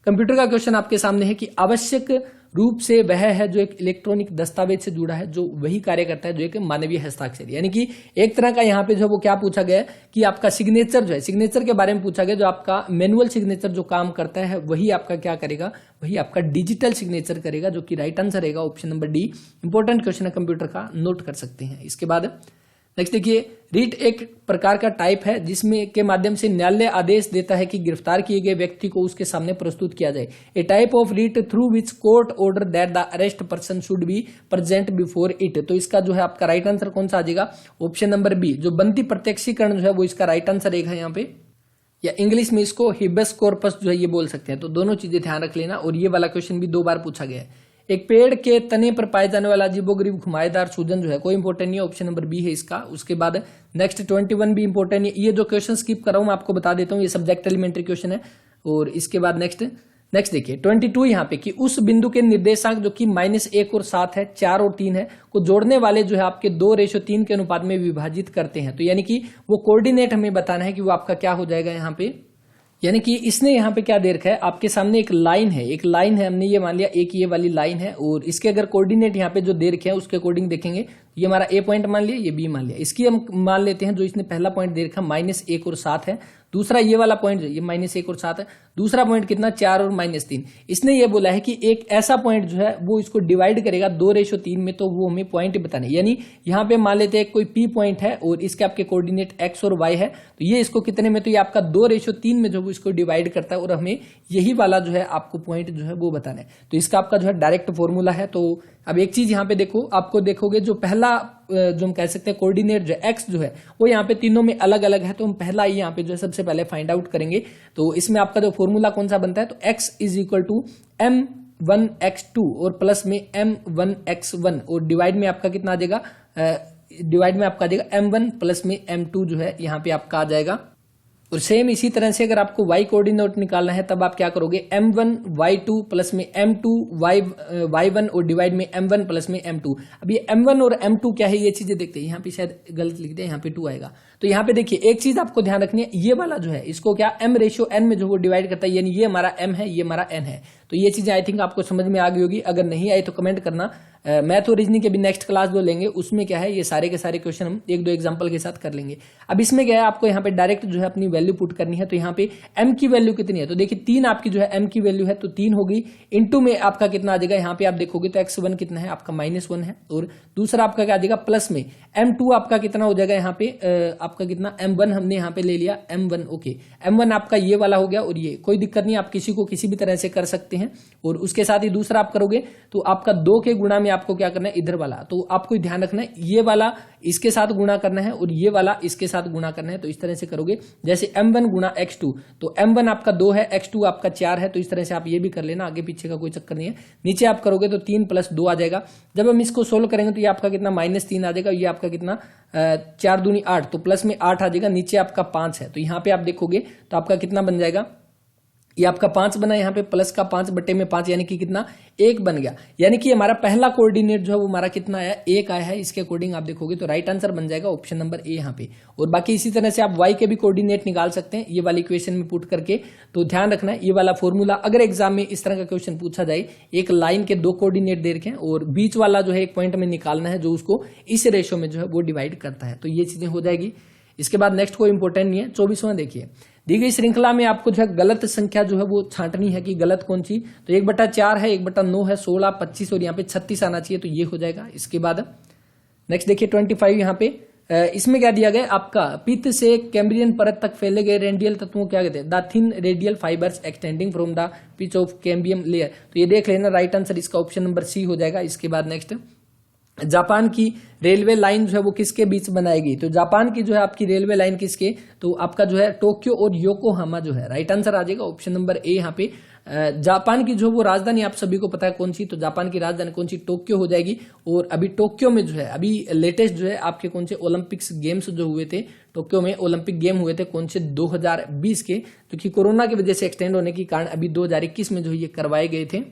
कंप्यूटर का क्वेश्चन आपके सामने है कि आवश्यक रूप से वह है जो एक इलेक्ट्रॉनिक दस्तावेज से जुड़ा है, जो वही कार्य करता है जो एक मानवीय हस्ताक्षर, यानी कि एक तरह का यहाँ पे जो वो क्या पूछा गया है कि आपका सिग्नेचर जो है, सिग्नेचर के बारे में पूछा गया, जो आपका मैनुअल सिग्नेचर जो काम करता है वही आपका क्या करेगा, वही आपका डिजिटल सिग्नेचर करेगा, जो कि राइट आंसर रहेगा option number D. Important question है कंप्यूटर का, नोट कर सकते हैं। इसके बाद नेक्स्ट देखिए, रीट एक प्रकार का टाइप है जिसमें के माध्यम से न्यायालय आदेश देता है कि गिरफ्तार किए गए व्यक्ति को उसके सामने प्रस्तुत किया जाए। A type of writ through which court order that the arrest person should be present before it. तो इसका जो है आपका राइट आंसर कौन सा आ जाएगा, ऑप्शन नंबर बी, जो बनती प्रत्यक्षीकरण जो है वो इसका राइट आंसर रहेगा यहाँ पे, या इंग्लिश में इसको हिबेस कॉर्पस जो है ये बोल सकते हैं। तो दोनों चीजें ध्यान रख लेना। और ये वाला क्वेश्चन भी 2 बार पूछा गया है। एक पेड़ के तने पर पाए जाने वाला अजीबोगरीब घुमाएदार सूजन जो है, कोई इंपोर्टेंट नहीं है, ऑप्शन नंबर बी है इसका। उसके बाद नेक्स्ट 21 भी इंपोर्टेंट है। ये जो क्वेश्चन स्किप कर रहा हूं मैं आपको बता देता हूं, ये सब्जेक्ट एलिमेंट्री क्वेश्चन है। और इसके बाद नेक्स्ट देखिए 22 यहाँ पे कि उस बिंदु के निर्देशांक जो कि -1 और 7 है, 4 और 3 है, को जोड़ने वाले जो है आपके 2:3 के अनुपात में विभाजित करते हैं। तो यानी कि वो कोऑर्डिनेट हमें बताना है कि वो आपका क्या हो जाएगा यहाँ पे। यानी कि इसने यहाँ पे क्या दे रखा है, आपके सामने एक लाइन है, हमने ये मान लिया एक ये वाली लाइन है, और इसके अगर कोऑर्डिनेट यहाँ पे जो दे रखे हैं उसके अकॉर्डिंग देखेंगे, ये हमारा ए पॉइंट मान लिया, ये बी मान लिया। इसकी हम मान लेते हैं जो इसने पहला पॉइंट दे रखा -1 और 7 है, दूसरा ये वाला पॉइंट ये -1 और 7 है, दूसरा पॉइंट कितना 4 और -3। इसने ये बोला है कि एक ऐसा पॉइंट जो है वो इसको डिवाइड करेगा 2:3 में, तो वो हमें पॉइंट बताना है। यानी यहाँ पे मान लेते हैं कोई पी पॉइंट है और इसके आपके कोऑर्डिनेट एक्स और वाई है, तो ये इसको कितने में, तो ये आपका 2:3 में जो वो इसको डिवाइड करता है, और हमें यही वाला जो है आपको पॉइंट जो है वो बताना है। तो इसका आपका जो है डायरेक्ट फॉर्मूला है। तो अब एक चीज यहाँ पे देखो, आपको देखोगे जो पहला जो हम कह सकते हैं कोऑर्डिनेट जो एक्स जो है वो यहाँ पे तीनों में अलग अलग है, तो हम पहला यहाँ पे जो है सबसे पहले फाइंड आउट करेंगे। तो इसमें आपका जो फॉर्मूला कौन सा बनता है, तो x = m1x2 और प्लस में m1x1, और डिवाइड में आपका कितना आ जाएगा, m1 प्लस में m2 जो है यहाँ पे आपका आ जाएगा। और सेम इसी तरह से अगर आपको y कोऑर्डिनेट निकालना है तब आप क्या करोगे, m1 y2 प्लस में m2 y1 और डिवाइड में m1 प्लस में m2। अब ये m1 और m2 क्या है ये चीजें देखते हैं, यहाँ पे शायद गलत लिख दिया, यहाँ पे 2 आएगा। तो यहाँ पे देखिए एक चीज आपको ध्यान रखनी है, ये वाला जो है इसको क्या m/n में जो वो डिवाइड करता है, यानी ये हमारा m है, ये हमारा n है। तो ये चीजें आई थिंक आपको समझ में आ गई होगी, अगर नहीं आई तो कमेंट करना। मैथ और रीजनिंग के भी नेक्स्ट क्लास जो लेंगे उसमें क्या है, ये सारे के सारे क्वेश्चन हम 1-2 एग्जांपल के साथ कर लेंगे। अब इसमें क्या है, आपको यहाँ पे डायरेक्ट जो है अपनी वैल्यू पुट करनी है। तो यहाँ पे m की वैल्यू कितनी है, तो देखिए 3 आपकी जो है m की वैल्यू है, तो 3 होगी, इंटू में आपका कितना आ जाएगा, यहाँ पे आप देखोगे तो x1 कितना है आपका -1 है, और दूसरा आपका क्या आ जाएगा प्लस में m2 आपका कितना हो जाएगा, यहाँ पे आपका कितना m1 हमने यहाँ पे ले लिया m1, ओके m1 आपका ये वाला हो गया, और ये कोई दिक्कत नहीं, आप किसी को किसी भी तरह से कर सकते हैं। और उसके साथ ही दूसरा आप करोगे तो आपका 2 के गुणा में आपको क्या करना है, इधर वाला, तो आपको ध्यान रखना है ये वाला इसके साथ गुणा करना है और ये वाला इसके साथ गुणा करना है। तो इस तरह से करोगे, जैसे m1 गुणा x2, तो m1 आपका 2 है, x2 आपका 4 है, तो इस तरह से आप ये भी कर लेना, आगे पीछे का कोई चक्कर नहीं है। नीचे आप करोगे तो 3 + 2 आ जाएगा। जब हम इसको सोल्व करेंगे तो ये आपका कितना -3 आ जाएगा, ये आपका कितना 4 दूनी 8, तो प्लस में 8 आ जाएगा, नीचे आपका 5 है, तो यहाँ पे आप देखोगे तो आपका कितना बन जाएगा, ये आपका 5 बना, यहाँ पे प्लस का 5/5 यानी कि कितना 1 बन गया। यानी कि हमारा पहला कोऑर्डिनेट जो है वो हमारा कितना आया, 1 आया है। इसके अकॉर्डिंग आप देखोगे तो राइट आंसर बन जाएगा ऑप्शन नंबर ए यहाँ पे। और बाकी इसी तरह से आप y के भी कोऑर्डिनेट निकाल सकते हैं ये वाली इक्वेशन में पुट करके। तो ध्यान रखना है ये वाला फॉर्मूला, अगर एग्जाम में इस तरह का क्वेश्चन पूछा जाए, एक लाइन के 2 कोऑर्डिनेट दे रखे हैं और बीच वाला जो है एक पॉइंट में निकालना है जो उसको इस रेशो में जो है वो डिवाइड करता है, तो ये चीजें हो जाएगी। इसके बाद नेक्स्ट कोई इंपोर्टेंट नहीं है। 24वां देखिए, दी गई श्रृंखला में आपको जो है गलत संख्या जो है वो छांटनी है कि गलत कौन सी, तो 1/4 है, 1/9 है, 16, 25 और यहाँ पे 36 आना चाहिए, तो ये हो जाएगा। इसके बाद नेक्स्ट देखिए 25 यहाँ पे, इसमें क्या दिया गया आपका, पित्त से कैम्ब्रियन परत तक फैले गए रेडियल तत्वों क्या कहते हैं, the thin radial fibres extending from the pitch of cambium layer, तो ये देख लेना, राइट आंसर इसका ऑप्शन नंबर सी हो जाएगा। इसके बाद नेक्स्ट, जापान की रेलवे लाइन जो है वो किसके बीच बनाएगी, तो जापान की जो है आपकी रेलवे लाइन किसके, तो आपका जो है टोक्यो और योकोहामा जो है, राइट आंसर आ जाएगा ऑप्शन नंबर ए यहाँ पे। जापान की जो वो राजधानी आप सभी को पता है कौन सी, तो जापान की राजधानी कौन सी, टोक्यो हो जाएगी। और अभी टोक्यो में जो है अभी लेटेस्ट जो है आपके कौन से ओलंपिक्स गेम्स जो हुए थे, टोक्यो में ओलंपिक गेम हुए थे कौन से 2020 के, जो कि कोरोना की वजह से एक्सटेंड होने के कारण अभी 2021 में जो ये करवाए गए थे।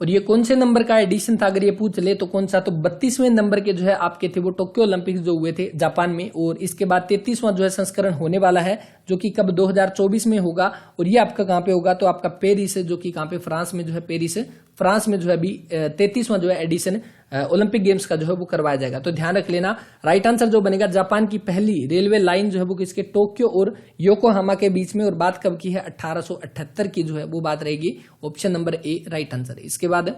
और ये कौन से नंबर का एडिशन था अगर ये पूछ ले तो कौन सा, तो 32वें नंबर के जो है आपके थे वो टोक्यो ओलंपिक्स जो हुए थे जापान में। और इसके बाद 33वां जो है संस्करण होने वाला है जो कि कब 2024 में होगा, और ये आपका कहाँ पे होगा, तो आपका पेरिस, जो कि कहाँ पे, फ्रांस में जो है, पेरिस फ्रांस में जो है अभी 33वां जो है एडिशन ओलंपिक गेम्स का जो है वो करवाया जाएगा। तो ध्यान रख लेना, राइट आंसर जो बनेगा, जापान की पहली रेलवे लाइन जो है वो किसके, टोक्यो और योकोहामा के बीच में, और बात कब की है, 1878 की जो है वो बात रहेगी, ऑप्शन नंबर ए राइट आंसर है। इसके बाद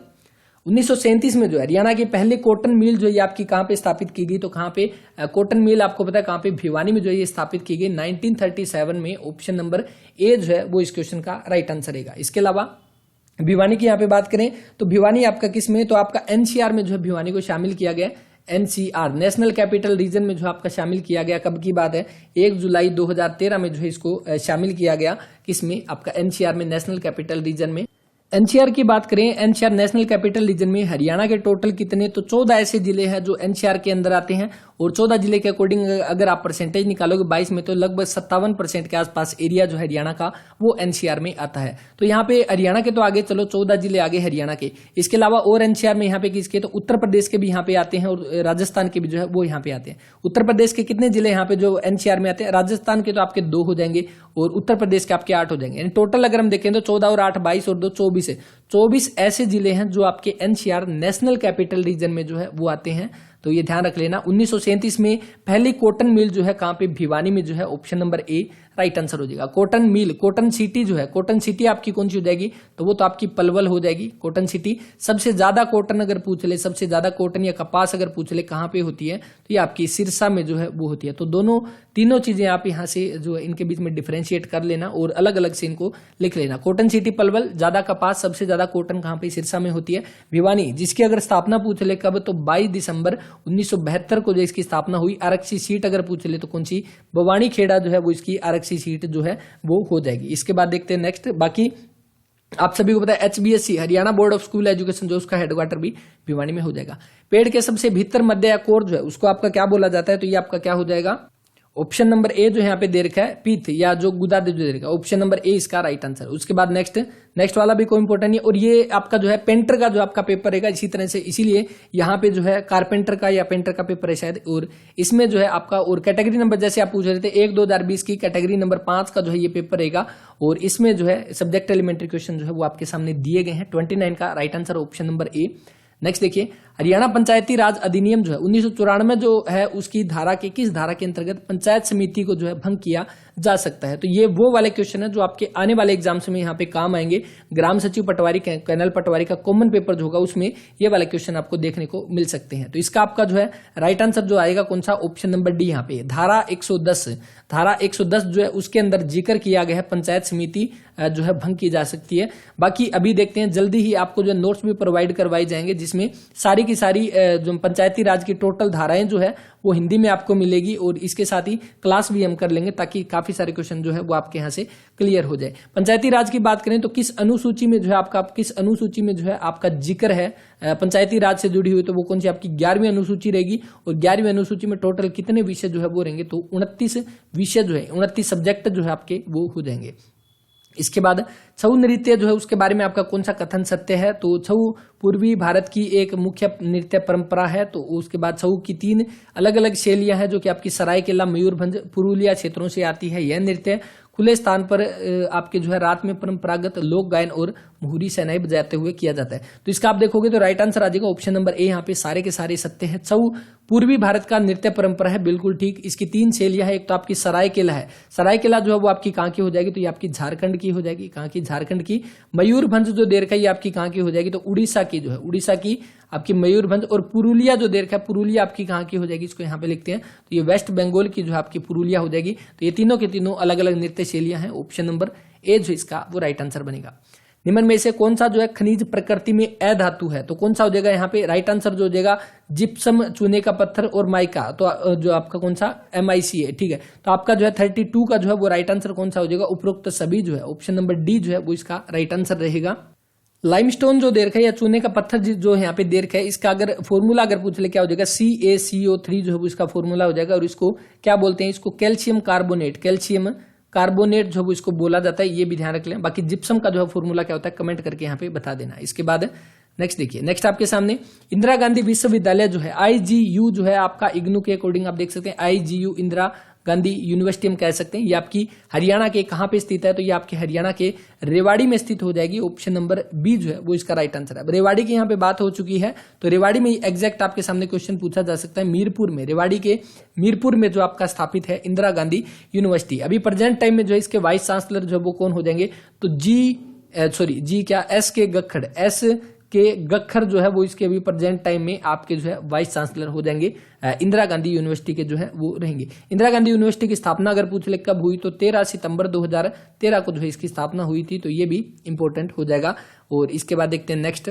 1937 में जो है हरियाणा की पहली कॉटन मिल जो है आपकी कहाँ पे स्थापित की गई, तो कहाँ पे कॉटन मिल आपको पता है कहाँ पे, भिवानी में जो है ये स्थापित की गई 1937 में, ऑप्शन नंबर ए जो है वो इस क्वेश्चन का राइट आंसर रहेगा। इसके अलावा भिवानी की यहाँ पे बात करें तो भिवानी आपका किस में, तो आपका एनसीआर में जो है भिवानी को शामिल किया गया, एनसीआर नेशनल कैपिटल रीजन में जो आपका शामिल किया गया, कब की बात है, 1 जुलाई 2013 में जो है इसको शामिल किया गया, किसमें, आपका एनसीआर में, नेशनल कैपिटल रीजन में। एनसीआर की बात करें, एनसीआर नेशनल कैपिटल रीजन में हरियाणा के टोटल कितने, तो 14 ऐसे जिले हैं जो एनसीआर के अंदर आते हैं और 14 जिले के अकॉर्डिंग अगर आप परसेंटेज निकालोगे 22 में, तो लगभग 57% के आसपास एरिया जो हरियाणा का वो एनसीआर में आता है। तो यहाँ पे हरियाणा के तो आगे चलो 14 जिले आगे हरियाणा के, इसके अलावा और एनसीआर में यहाँ पे किसके, तो उत्तर प्रदेश के भी यहाँ पे आते हैं और राजस्थान के भी जो है वो यहाँ पे आते हैं। उत्तर प्रदेश के कितने जिले यहाँ पे जो एनसीआर में आते हैं, राजस्थान के तो आपके 2 हो जाएंगे और उत्तर प्रदेश के आपके 8 हो जाएंगे। यानी टोटल अगर हम देखें तो 14 और 8 22 और 2 24 है। 24 ऐसे जिले हैं जो आपके एनसीआर नेशनल कैपिटल रीजन में जो है वो आते हैं। तो ये ध्यान रख लेना। 1937 में पहली कॉटन मिल जो है कहां पे, भिवानी में जो है, ऑप्शन नंबर ए राइट आंसर हो जाएगा। कॉटन मिल, कॉटन सिटी जो है, कॉटन सिटी आपकी कौन सी हो जाएगी, तो वो तो आपकी पलवल हो जाएगी कॉटन सिटी। सबसे ज्यादा कॉटन अगर पूछ ले, सबसे ज्यादा कॉटन या कपास अगर पूछ ले कहां पे होती है, तो ये आपकी सिरसा में जो है वो होती है। तो दोनों तीनों चीजें आप यहाँ से जो है इनके बीच में डिफरेंशिएट कर लेना और अलग अलग से इनको लिख लेना। कॉटन सिटी पलवल, ज्यादा कपास, सबसे ज्यादा कॉटन कहां पे, सिरसा में होती है। भिवानी, जिसकी अगर स्थापना पूछ ले कब, तो 22 दिसंबर 1972 को जो इसकी स्थापना हुई। आरक्षी सीट अगर पूछ ले तो कौन सी, बवानी खेड़ा जो है वो इसकी आरक्षी सीट जो है वो हो जाएगी। इसके बाद देखते हैं नेक्स्ट। बाकी आप सभी को पता है HBSC Haryana board of school education जो उसका हेडक्वार्टर भी भिवानी में हो जाएगा। पेड़ के सबसे भीतर मध्य या कोर जो है उसको आपका क्या बोला जाता है, तो ये आपका क्या हो जाएगा, ऑप्शन नंबर ए जो यहाँ पे दे रखा है पीथ या जो गुदा जो दे रखा है, ऑप्शन नंबर ए इसका राइट आंसर। उसके बाद नेक्स्ट वाला भी कोई इंपॉर्टेंट नहीं। और ये आपका जो है पेंटर का जो आपका पेपर रहेगा इसी तरह से, इसीलिए यहाँ पे जो है कारपेंटर का या पेंटर का पेपर है शायद। और इसमें जो है आपका और कैटेगरी नंबर जैसे आप पूछ रहे थे 1/2020 की कैटेगरी नंबर 5 का जो है ये पेपर रहेगा। और इसमें जो है सब्जेक्ट एलिमेंट्री क्वेश्चन जो है वो आपके सामने दिए गए हैं। 29 का राइट आंसर ऑप्शन नंबर ए। नेक्स्ट देखिए, हरियाणा पंचायती राज अधिनियम जो है 1994 जो है उसकी धारा के किस धारा के अंतर्गत पंचायत समिति को जो है भंग किया जा सकता है। तो ये वो वाले क्वेश्चन है जो आपके आने वाले एग्जाम्स में यहाँ पे काम आएंगे। ग्राम सचिव पटवारी, कर्नल पटवारी का कॉमन पेपर जो होगा उसमें ये वाले क्वेश्चन आपको देखने को मिल सकते हैं। तो इसका आपका जो है राइट आंसर जो आएगा कौन सा, ऑप्शन नंबर डी। यहाँ पे धारा 110 जो है उसके अंदर जिक्र किया गया है पंचायत समिति जो है भंग की जा सकती है। बाकी अभी देखते हैं, जल्दी ही आपको जो नोट्स भी प्रोवाइड करवाए जाएंगे जिसमें सारी की सारी जो पंचायती राज की टोटल धाराएं जो है वो हिंदी में आपको मिलेगी। और इसके साथ ही क्लास भी हम कर लेंगे ताकि काफी सारे क्वेश्चन जो है वो आपके यहाँ से क्लियर हो जाए। पंचायती राज की बात करें तो किस अनुसूची में जो है आपका जिक्र है पंचायती राज से जुड़ी हुई, तो वो कौन सी आपकी 11वीं अनुसूची रहेगी। और 11वीं अनुसूची में टोटल कितने विषय जो है वो रहेंगे, तो 29 विषय जो है 29 सब्जेक्ट जो है आपके वो हो जाएंगे। इसके बाद छऊ नृत्य जो है उसके बारे में आपका कौन सा कथन सत्य है, तो छऊ पूर्वी भारत की एक मुख्य नृत्य परंपरा है। तो उसके बाद छऊ की 3 अलग अलग शैलियां हैं जो कि आपकी सरायकेला, मयूरभंज, पुरुलिया क्षेत्रों से आती है। यह नृत्य खुले स्थान पर आपके जो है रात में परंपरागत लोक गायन और मुहुरी सेनाई बजाते हुए किया जाता है। तो इसका आप देखोगे तो राइट आंसर आ जाएगा ऑप्शन नंबर ए। यहाँ पे सारे के सारे सत्य है। छऊ पूर्वी भारत का नृत्य परंपरा है, बिल्कुल ठीक। इसकी 3 शैलियां है। एक तो आपकी सरायकेला है, सरायकेला जो है वो आपकी कहां की हो जाएगी, तो ये आपकी झारखंड की हो जाएगी। कहां की, झारखंड की। मयूरभंज जो देर का ये आपकी कहां की हो जाएगी, तो उड़ीसा की जो है, उड़ीसा की आपकी मयूरभंज। और पुरुलिया जो देर का, पुरुलिया आपकी कहां की हो जाएगी, इसको यहाँ पे लिखते हैं, तो ये वेस्ट बंगाल की जो है आपकी पुरुलिया हो जाएगी। तो ये तीनों के तीनों अलग अलग नृत्य शैलियां हैं। ऑप्शन नंबर ए जो इसका वो राइट आंसर बनेगा। निम्न में से कौन सा जो है खनिज प्रकृति में अधातु है, तो कौन सा हो जाएगा यहाँ पे राइट आंसर जो हो जाएगा, जिप्सम, चूने का पत्थर और माइका। तो जो आपका कौन सा MIC है, ठीक है। तो आपका जो है 32 का जो है वो राइट आंसर कौन सा हो जाएगा, उपरोक्त सभी जो है, ऑप्शन नंबर डी जो है वो इसका राइट आंसर रहेगा। लाइमस्टोन जो दे रखा है या चूने का पत्थर जो यहाँ पे दे रखा है, इसका अगर फॉर्मूला अगर पूछ ले क्या हो जाएगा, CaCO3 जो है इसका फॉर्मूला हो जाएगा। और इसको क्या बोलते हैं, इसको कैल्शियम कार्बोनेट जो है इसको बोला जाता है, ये भी ध्यान रख लें। बाकी जिप्सम का जो है फॉर्मूला क्या होता है कमेंट करके यहाँ पे बता देना। इसके बाद नेक्स्ट देखिए, नेक्स्ट आपके सामने इंदिरा गांधी विश्वविद्यालय जो है IGU जो है आपका इग्नू के अकॉर्डिंग आप देख सकते हैं IGU इंदिरा गांधी यूनिवर्सिटी हम कह सकते हैं। ये आपकी हरियाणा के कहां पे स्थित है, तो ये आपके हरियाणा के रेवाड़ी में स्थित हो जाएगी। ऑप्शन नंबर बी जो है वो इसका राइट आंसर है। रेवाड़ी की यहाँ पे बात हो चुकी है, तो रेवाड़ी में एग्जैक्ट आपके सामने क्वेश्चन पूछा जा सकता है। मीरपुर में, रेवाड़ी के मीरपुर में जो आपका स्थापित है इंदिरा गांधी यूनिवर्सिटी। अभी प्रेजेंट टाइम में जो है इसके वाइस चांसलर जो वो कौन हो जाएंगे, तो एस के गक्खर जो है वो इसके अभी प्रेजेंट टाइम में आपके जो है वाइस चांसलर हो जाएंगे, इंदिरा गांधी यूनिवर्सिटी के जो है वो रहेंगे। इंदिरा गांधी यूनिवर्सिटी की स्थापना अगर पूछ ले कब हुई, तो 13 सितंबर 2013 को जो है इसकी स्थापना हुई थी। तो ये भी इंपॉर्टेंट हो जाएगा। और इसके बाद देखते हैं नेक्स्ट,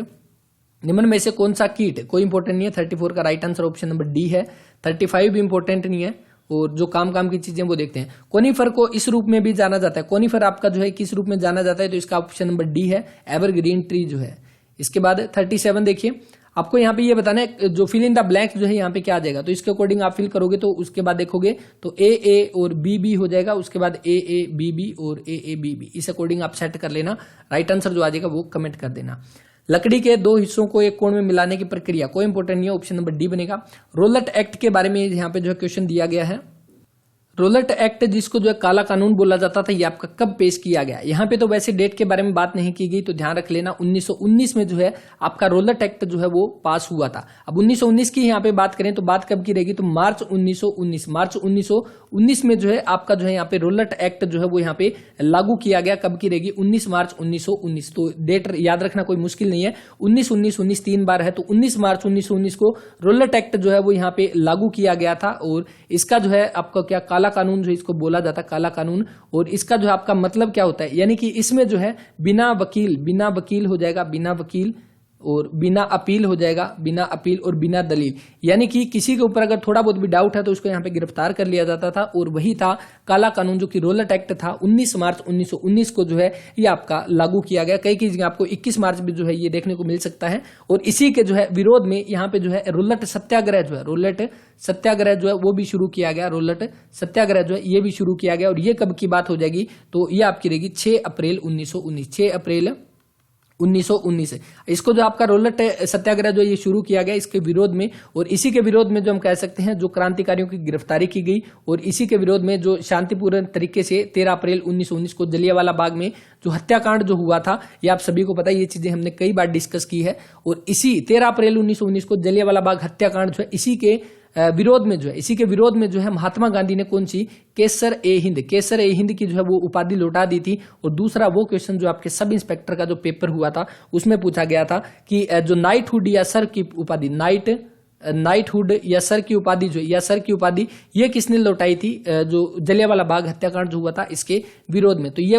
निम्न में से कौन सा कीट, कोई इंपॉर्टेंट नहीं है। 34 का right answer option number D है। 35 भी इंपॉर्टेंट नहीं है। और जो काम की चीजें वो देखते हैं। कोनिफर को इस रूप में भी जाना जाता है। कोनिफर आपका जो है किस रूप में जाना जाता है, तो इसका ऑप्शन नंबर डी है, एवरग्रीन ट्री जो है। इसके बाद 37 देखिए, आपको यहाँ पे ये बताना है जो फिल इन द ब्लैंक जो है यहाँ पे क्या आ जाएगा, तो इसके अकॉर्डिंग आप फिल करोगे तो उसके बाद देखोगे तो ए और बी हो जाएगा, उसके बाद ए बी और ए बी, इस अकॉर्डिंग आप सेट कर लेना। राइट आंसर जो आ जाएगा वो कमेंट कर देना। लकड़ी के दो हिस्सों को एक कोण में मिलाने की प्रक्रिया, कोई इंपोर्टेंट नहीं है, ऑप्शन नंबर डी बनेगा। रोलट एक्ट के बारे में यहाँ पे जो है क्वेश्चन दिया गया है। रोलट एक्ट जिसको जो है काला कानून बोला जाता था, ये आपका कब पेश किया गया। यहाँ पे तो वैसे डेट के बारे में बात नहीं की गई, तो ध्यान रख लेना 1919 में जो है आपका रोलट एक्ट जो है वो पास हुआ था। अब 1919 की यहाँ पे बात करें तो बात कब की रहेगी, तो मार्च 1919 में जो है आपका जो है यहाँ पे रोलट एक्ट जो है वो यहाँ पे लागू किया गया। कब की रहेगी, 19 मार्च 1919। तो डेट याद रखना कोई मुश्किल नहीं है, 19 तीन बार है, तो 19 मार्च 1919 को रोलट एक्ट जो है वो यहाँ पे लागू किया गया था। और इसका जो है आपका क्या काला कानून जो इसको बोला जाता है, काला कानून। और इसका जो है आपका मतलब क्या होता है, यानी कि इसमें जो है बिना वकील हो जाएगा, बिना वकील और बिना अपील हो जाएगा, बिना अपील और बिना दलील, यानी कि किसी के ऊपर अगर थोड़ा बहुत भी डाउट है तो उसको यहाँ पे गिरफ्तार कर लिया जाता था। और वही था काला कानून, जो कि रोलट एक्ट था। 19 मार्च 1919 को जो है ये आपका लागू किया गया। कई की जगह आपको 21 मार्च भी जो है ये देखने को मिल सकता है। और इसी के जो है विरोध में यहाँ पे जो है रोलट सत्याग्रह जो है, रोलट सत्याग्रह जो है वो भी शुरू किया गया। रोलट सत्याग्रह जो है ये भी शुरू किया गया। और ये कब की बात हो जाएगी, तो ये आपकी रहेगी 6 अप्रैल 1919, 6 अप्रैल 1919 है। इसको जो आपका रोलट सत्याग्रह जो ये शुरू किया गया इसके विरोध में। और इसी के विरोध में जो हम कह सकते हैं जो क्रांतिकारियों की गिरफ्तारी की गई, और इसी के विरोध में जो शांतिपूर्ण तरीके से 13 अप्रैल 1919 को जलियांवाला बाग में जो हत्याकांड जो हुआ था, ये आप सभी को पता है, ये चीजें हमने कई बार डिस्कस की है। और इसी 13 अप्रैल 1919 को जलियांवाला बाग हत्याकांड जो है इसी के विरोध में जो है, इसी के विरोध में जो है महात्मा गांधी ने कौन सी केसर ए हिंद की जो है वो उपाधि लौटा दी थी। और दूसरा वो क्वेश्चन जो आपके सब इंस्पेक्टर का जो पेपर हुआ था उसमें पूछा गया था कि जो नाइटहुड या सर की उपाधि, नाइटहुड या सर की उपाधि जो या सर की उपाधि ये किसने लौटाई थी, जो जलियांवाला बाग हत्याकांड जो हुआ था इसके विरोध में। तो ये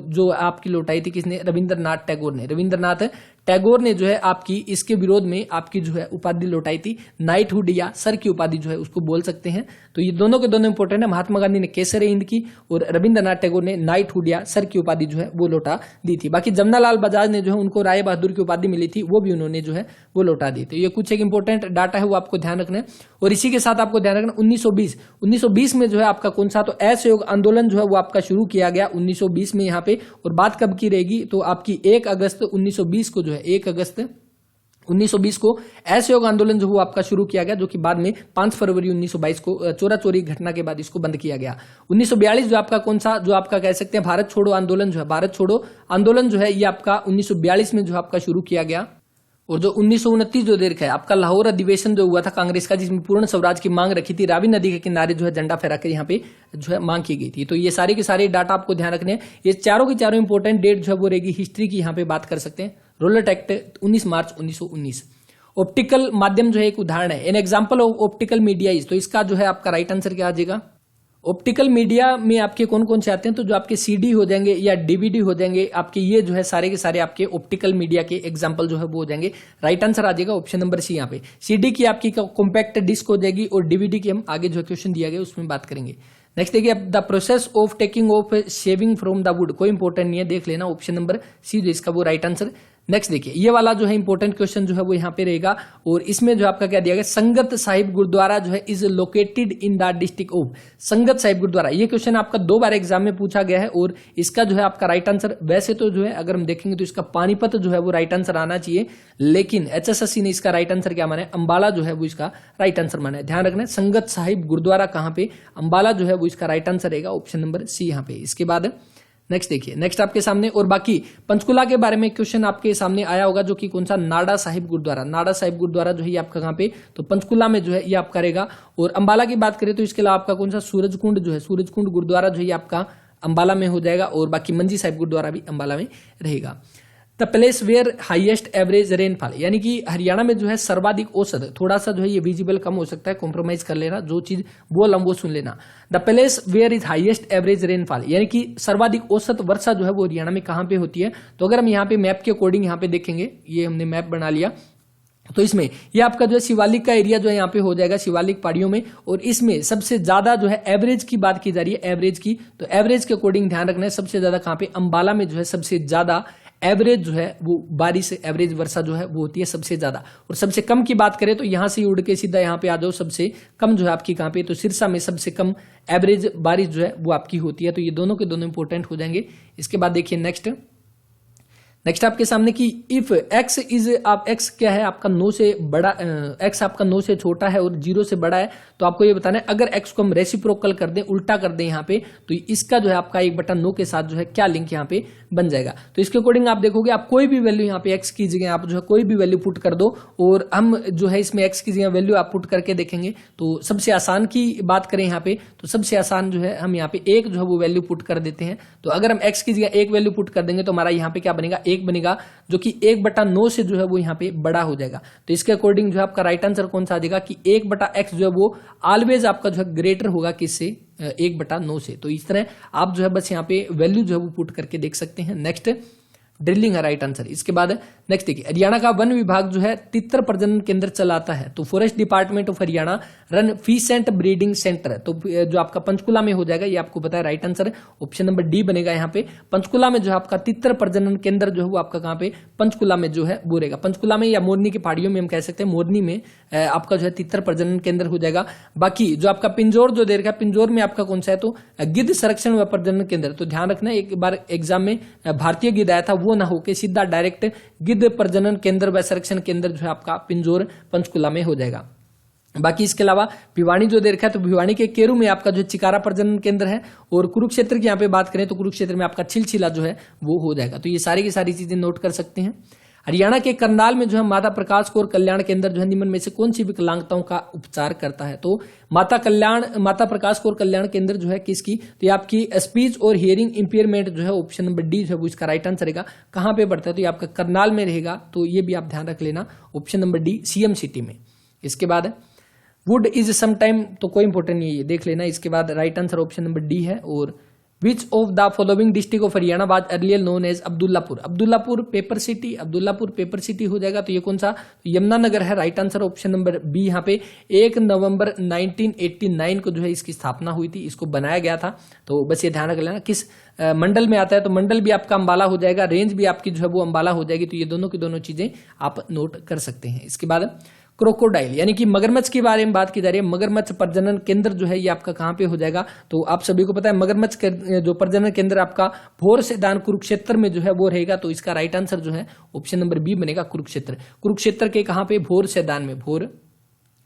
जो आपकी लौटाई थी किसने, रविंद्रनाथ टैगोर ने। रविंद्रनाथ टैगोर ने जो है आपकी इसके विरोध में आपकी जो है उपाधि लौटाई थी, नाइटहुड या सर की उपाधि जो है उसको बोल सकते हैं। तो ये दोनों के दोनों इंपोर्टेंट है। महात्मा गांधी ने केसर हिंद की और रविंद्रनाथ टैगोर ने नाइटहुड या सर की उपाधि जो है वो लौटा दी थी। बाकी जमनालाल बजाज ने जो है उनको राय बहादुर की उपाधि मिली थी, वो भी उन्होंने जो है वो लौटा दी। तो ये कुछ एक इंपॉर्टेंट डाटा है वो आपको ध्यान रखना है। और इसी के साथ आपको ध्यान रखना 1920 में जो है आपका कौन सा, तो असहयोग आंदोलन जो है वो आपका शुरू किया गया 1920 में यहाँ पे। और बात कब की रहेगी, तो आपकी 1 अगस्त 1920 को जो है 1 अगस्त 1920 को असहयोग आंदोलन जो हुआ आपका शुरू किया गया, जो कि बाद में 5 फरवरी 1922 को चोरा चोरी घटना के बाद इसको बंद किया गया। 1942 जो आपका कौन सा, जो आपका कह सकते हैं भारत छोड़ो आंदोलन जो है, भारत छोड़ो आंदोलन जो है ये आपका 1942 में जो आपका शुरू किया गया। और जो 1929 जो देखा है आपका लाहौर अधिवेशन जो हुआ था कांग्रेस का, जिसमें पूर्ण स्वराज की मांग रखी थी, रावी नदी के किनारे जो है झंडा फहराकर यहाँ पे जो है मांग की गई थी। तो ये सारे के सारे डाटा आपको ध्यान रखने हैं। ये चारों की चारों इंपोर्टेंट डेट जो है वो रहेगी हिस्ट्री की, यहाँ पे बात कर सकते हैं। रोलट एक्ट 19 मार्च 1919। ऑप्टिकल माध्यम जो है एक उदाहरण है, an example of optical media is, तो इसका जो है आपका राइट आंसर क्या आ जाएगा। ऑप्टिकल मीडिया में आपके कौन कौन से आते हैं, तो जो आपके सीडी हो जाएंगे या डीवीडी हो जाएंगे आपके, ये जो है सारे के सारे आपके ऑप्टिकल मीडिया के एग्जांपल जो है वो हो जाएंगे। राइट आंसर आ जाएगा ऑप्शन नंबर सी। यहाँ पे सीडी की आपकी कॉम्पैक्ट डिस्क हो जाएगी और डीवीडी की हम आगे जो क्वेश्चन दिया गया उसमें बात करेंगे। नेक्स्ट देखिए, the process of taking of shaving from the wood, कोई इंपॉर्टेंट नहीं है, देख लेना ऑप्शन नंबर सी जो इसका वो राइट आंसर। नेक्स्ट देखिए, ये वाला जो है इंपॉर्टेंट क्वेश्चन जो है वो यहाँ पे रहेगा। और इसमें जो आपका क्या दिया गया, संगत साहिब गुरुद्वारा जो है is located in the district of, संगत साहिब गुरुद्वारा। ये क्वेश्चन आपका 2 बार एग्जाम में पूछा गया है। और इसका जो है आपका राइट आंसर, वैसे तो जो है अगर हम देखेंगे तो इसका पानीपत जो है वो राइट आंसर आना चाहिए, लेकिन HSSC ने इसका राइट आंसर क्या माना है, अंबाला जो है वो इसका राइट आंसर माना है। ध्यान रखना है, संगत साहिब गुरुद्वारा कहाँ पे, अंबाला जो है वो इसका राइट आंसर रहेगा ऑप्शन नंबर सी यहाँ पे। इसके बाद नेक्स्ट देखिए, नेक्स्ट आपके सामने, और बाकी पंचकुला के बारे में क्वेश्चन आपके सामने आया होगा, जो कि कौन सा, नाडा साहिब गुरुद्वारा। नाडा साहिब गुरुद्वारा जो है ये आपका कहाँ पे, तो पंचकुला में जो है ये आपका रहेगा। और अंबाला की बात करें तो इसके अलावा आपका कौन सा, सूरजकुंड जो है, सूरजकुंड गुरुद्वारा जो है ये आपका अंबाला में हो जाएगा। और बाकी मंजी साहिब गुरुद्वारा भी अंबाला में रहेगा। The place where highest average rainfall, यानी कि हरियाणा में जो है सर्वाधिक औसत, थोड़ा सा जो है ये विजिबल कम हो सकता है, कॉम्प्रोमाइज कर लेना, जो चीज बोल हम वो सुन लेना। The place where is highest average rainfall, यानी कि सर्वाधिक औसत वर्षा जो है वो हरियाणा में कहाँ पे होती है। तो अगर हम यहाँ पे मैप के अकॉर्डिंग यहाँ पे देखेंगे, ये हमने मैप बना लिया, तो इसमें ये आपका जो है शिवालिक का एरिया जो है यहाँ पे हो जाएगा शिवालिक पहाड़ियों में, और इसमें सबसे ज्यादा जो है एवरेज की बात की जा रही है, एवरेज की, तो एवरेज के अकॉर्डिंग ध्यान रखना है सबसे ज्यादा कहाँ पे, अंबाला में जो है सबसे ज्यादा एवरेज जो है वो बारिश, एवरेज वर्षा जो है वो होती है सबसे ज्यादा। और सबसे कम की बात करें तो यहां से उड़ के सीधा यहाँ पे आ जाओ, सबसे कम जो है आपकी कहाँ पे, तो सिरसा में सबसे कम एवरेज बारिश जो है वो आपकी होती है। तो ये दोनों के दोनों इंपॉर्टेंट हो जाएंगे। इसके बाद देखिए नेक्स्ट आपके सामने कि इफ x इज, आप x क्या है आपका 9 से बड़ा, x आपका 9 से छोटा है और 0 से बड़ा है, तो आपको ये बताना है अगर x को हम रेसिप्रोकल कर दें, उल्टा कर दें यहाँ पे, तो इसका जो है आपका 1/9 के साथ जो है क्या लिंक यहाँ पे बन जाएगा। तो इसके अकॉर्डिंग आप देखोगे आप कोई भी वैल्यू यहाँ पे x की जगह आप जो है कोई भी वैल्यू पुट कर दो, और हम जो है इसमें x की जगह वैल्यू आप पुट करके देखेंगे। तो सबसे आसान की बात करें यहाँ पे, तो सबसे आसान जो है हम यहाँ पे एक जो है वो वैल्यू पुट कर देते हैं। तो अगर हम x की जगह एक वैल्यू पुट कर देंगे तो हमारा यहाँ पे क्या बनेगा, 1 बनेगा, जो कि 1/9 से जो है वो यहाँ पे बड़ा हो जाएगा। तो इसके अकॉर्डिंग जो है आपका राइट आंसर कौन सा आ जाएगा कि 1/x जो है वो ऑलवेज आपका जो है ग्रेटर होगा किससे, 1/9 से। तो इस तरह आप जो है बस यहाँ पे वैल्यू जो है वो पुट करके देख सकते हैं। नेक्स्ट ड्रिलिंग है राइट आंसर। इसके बाद नेक्स्ट देखिए, हरियाणा का वन विभाग जो है तितर प्रजनन केंद्र चलाता है, तो forest department of Haryana run pheasant breeding centre है, तो जो आपका पंचकुला में हो जाएगा, ये आपको पता है राइट आंसर है, ऑप्शन नंबर डी बनेगा यहाँ पे। पंचकुला में जो है आपका तितर प्रजनन केंद्र जो है वो आपका कहाँ पे, पंचकुला में जो है वो रहेगा। पंचकुला में या मोरनी की पहाड़ियों में हम कह सकते हैं, मोरनी में आपका जो है तितर प्रजनन केंद्र हो जाएगा। बाकी जो आपका पिंजौर जो दे रखा है, पिंजौर में आपका कौन सा है, तो गिद्ध संरक्षण व प्रजनन केंद्र। तो ध्यान रखना एक बार एग्जाम में भारतीय गिद्ध आया था, वो ना होके सीधा डायरेक्ट गिद्ध प्रजनन केंद्र व संरक्षण केंद्र जो है आपका पिंजौर पंचकुला में हो जाएगा। बाकी इसके अलावा भिवानी जो दे रखा है, तो भिवानी के केरू में आपका जो चिकारा प्रजनन केंद्र है, और कुरुक्षेत्र की यहाँ पे बात करें तो कुरुक्षेत्र में आपका छिलछिला जो है वो हो जाएगा। तो ये सारी की सारी चीजें नोट कर सकते हैं। हरियाणा के करनाल में जो है माता प्रकाश कौर कल्याण केंद्र जो है निम्न में से कौन सी विकलांगताओं का उपचार करता है, तो माता प्रकाश कौर कल्याण केंद्र जो है किसकी, तो ये आपकी स्पीच और हियरिंग इंपेयरमेंट जो है ऑप्शन नंबर डी जो है वो इसका राइट आंसर रहेगा। कहां पे पड़ता है, तो ये आपका करनाल में रहेगा, तो ये भी आप ध्यान रख लेना, option number D CM city में। इसके बाद वुड इज समटाइम, तो कोई इंपोर्टेंट नहीं है, ये देख लेना। इसके बाद right answer option number D है। और which of the following district of Haryana was earlier known as Abdullapur, Abdullapur paper city हो जाएगा। तो ये कौन सा, तो यमुनानगर है, right answer option number B. यहाँ पे 1 नवंबर 1989 को जो है इसकी स्थापना हुई थी, इसको बनाया गया था। तो बस ये ध्यान रख लेना किस मंडल में आता है, तो मंडल भी आपका अंबाला हो जाएगा, रेंज भी आपकी जो है वो अंबाला हो जाएगी। तो ये दोनों की दोनों चीजें आप नोट कर सकते हैं। इसके बाद क्रोकोडाइल यानी कि मगरमच्छ के बारे में बात की जा रही है। मगरमच्छ प्रजनन केंद्र जो है ये आपका कहां पे हो जाएगा, तो आप सभी को पता है मगरमच्छ जो प्रजनन केंद्र आपका भोर सेदान कुरुक्षेत्र में जो है वो रहेगा। तो इसका राइट आंसर जो है ऑप्शन नंबर बी बनेगा, कुरुक्षेत्र के कहां पे, भोर सेदान में, भोर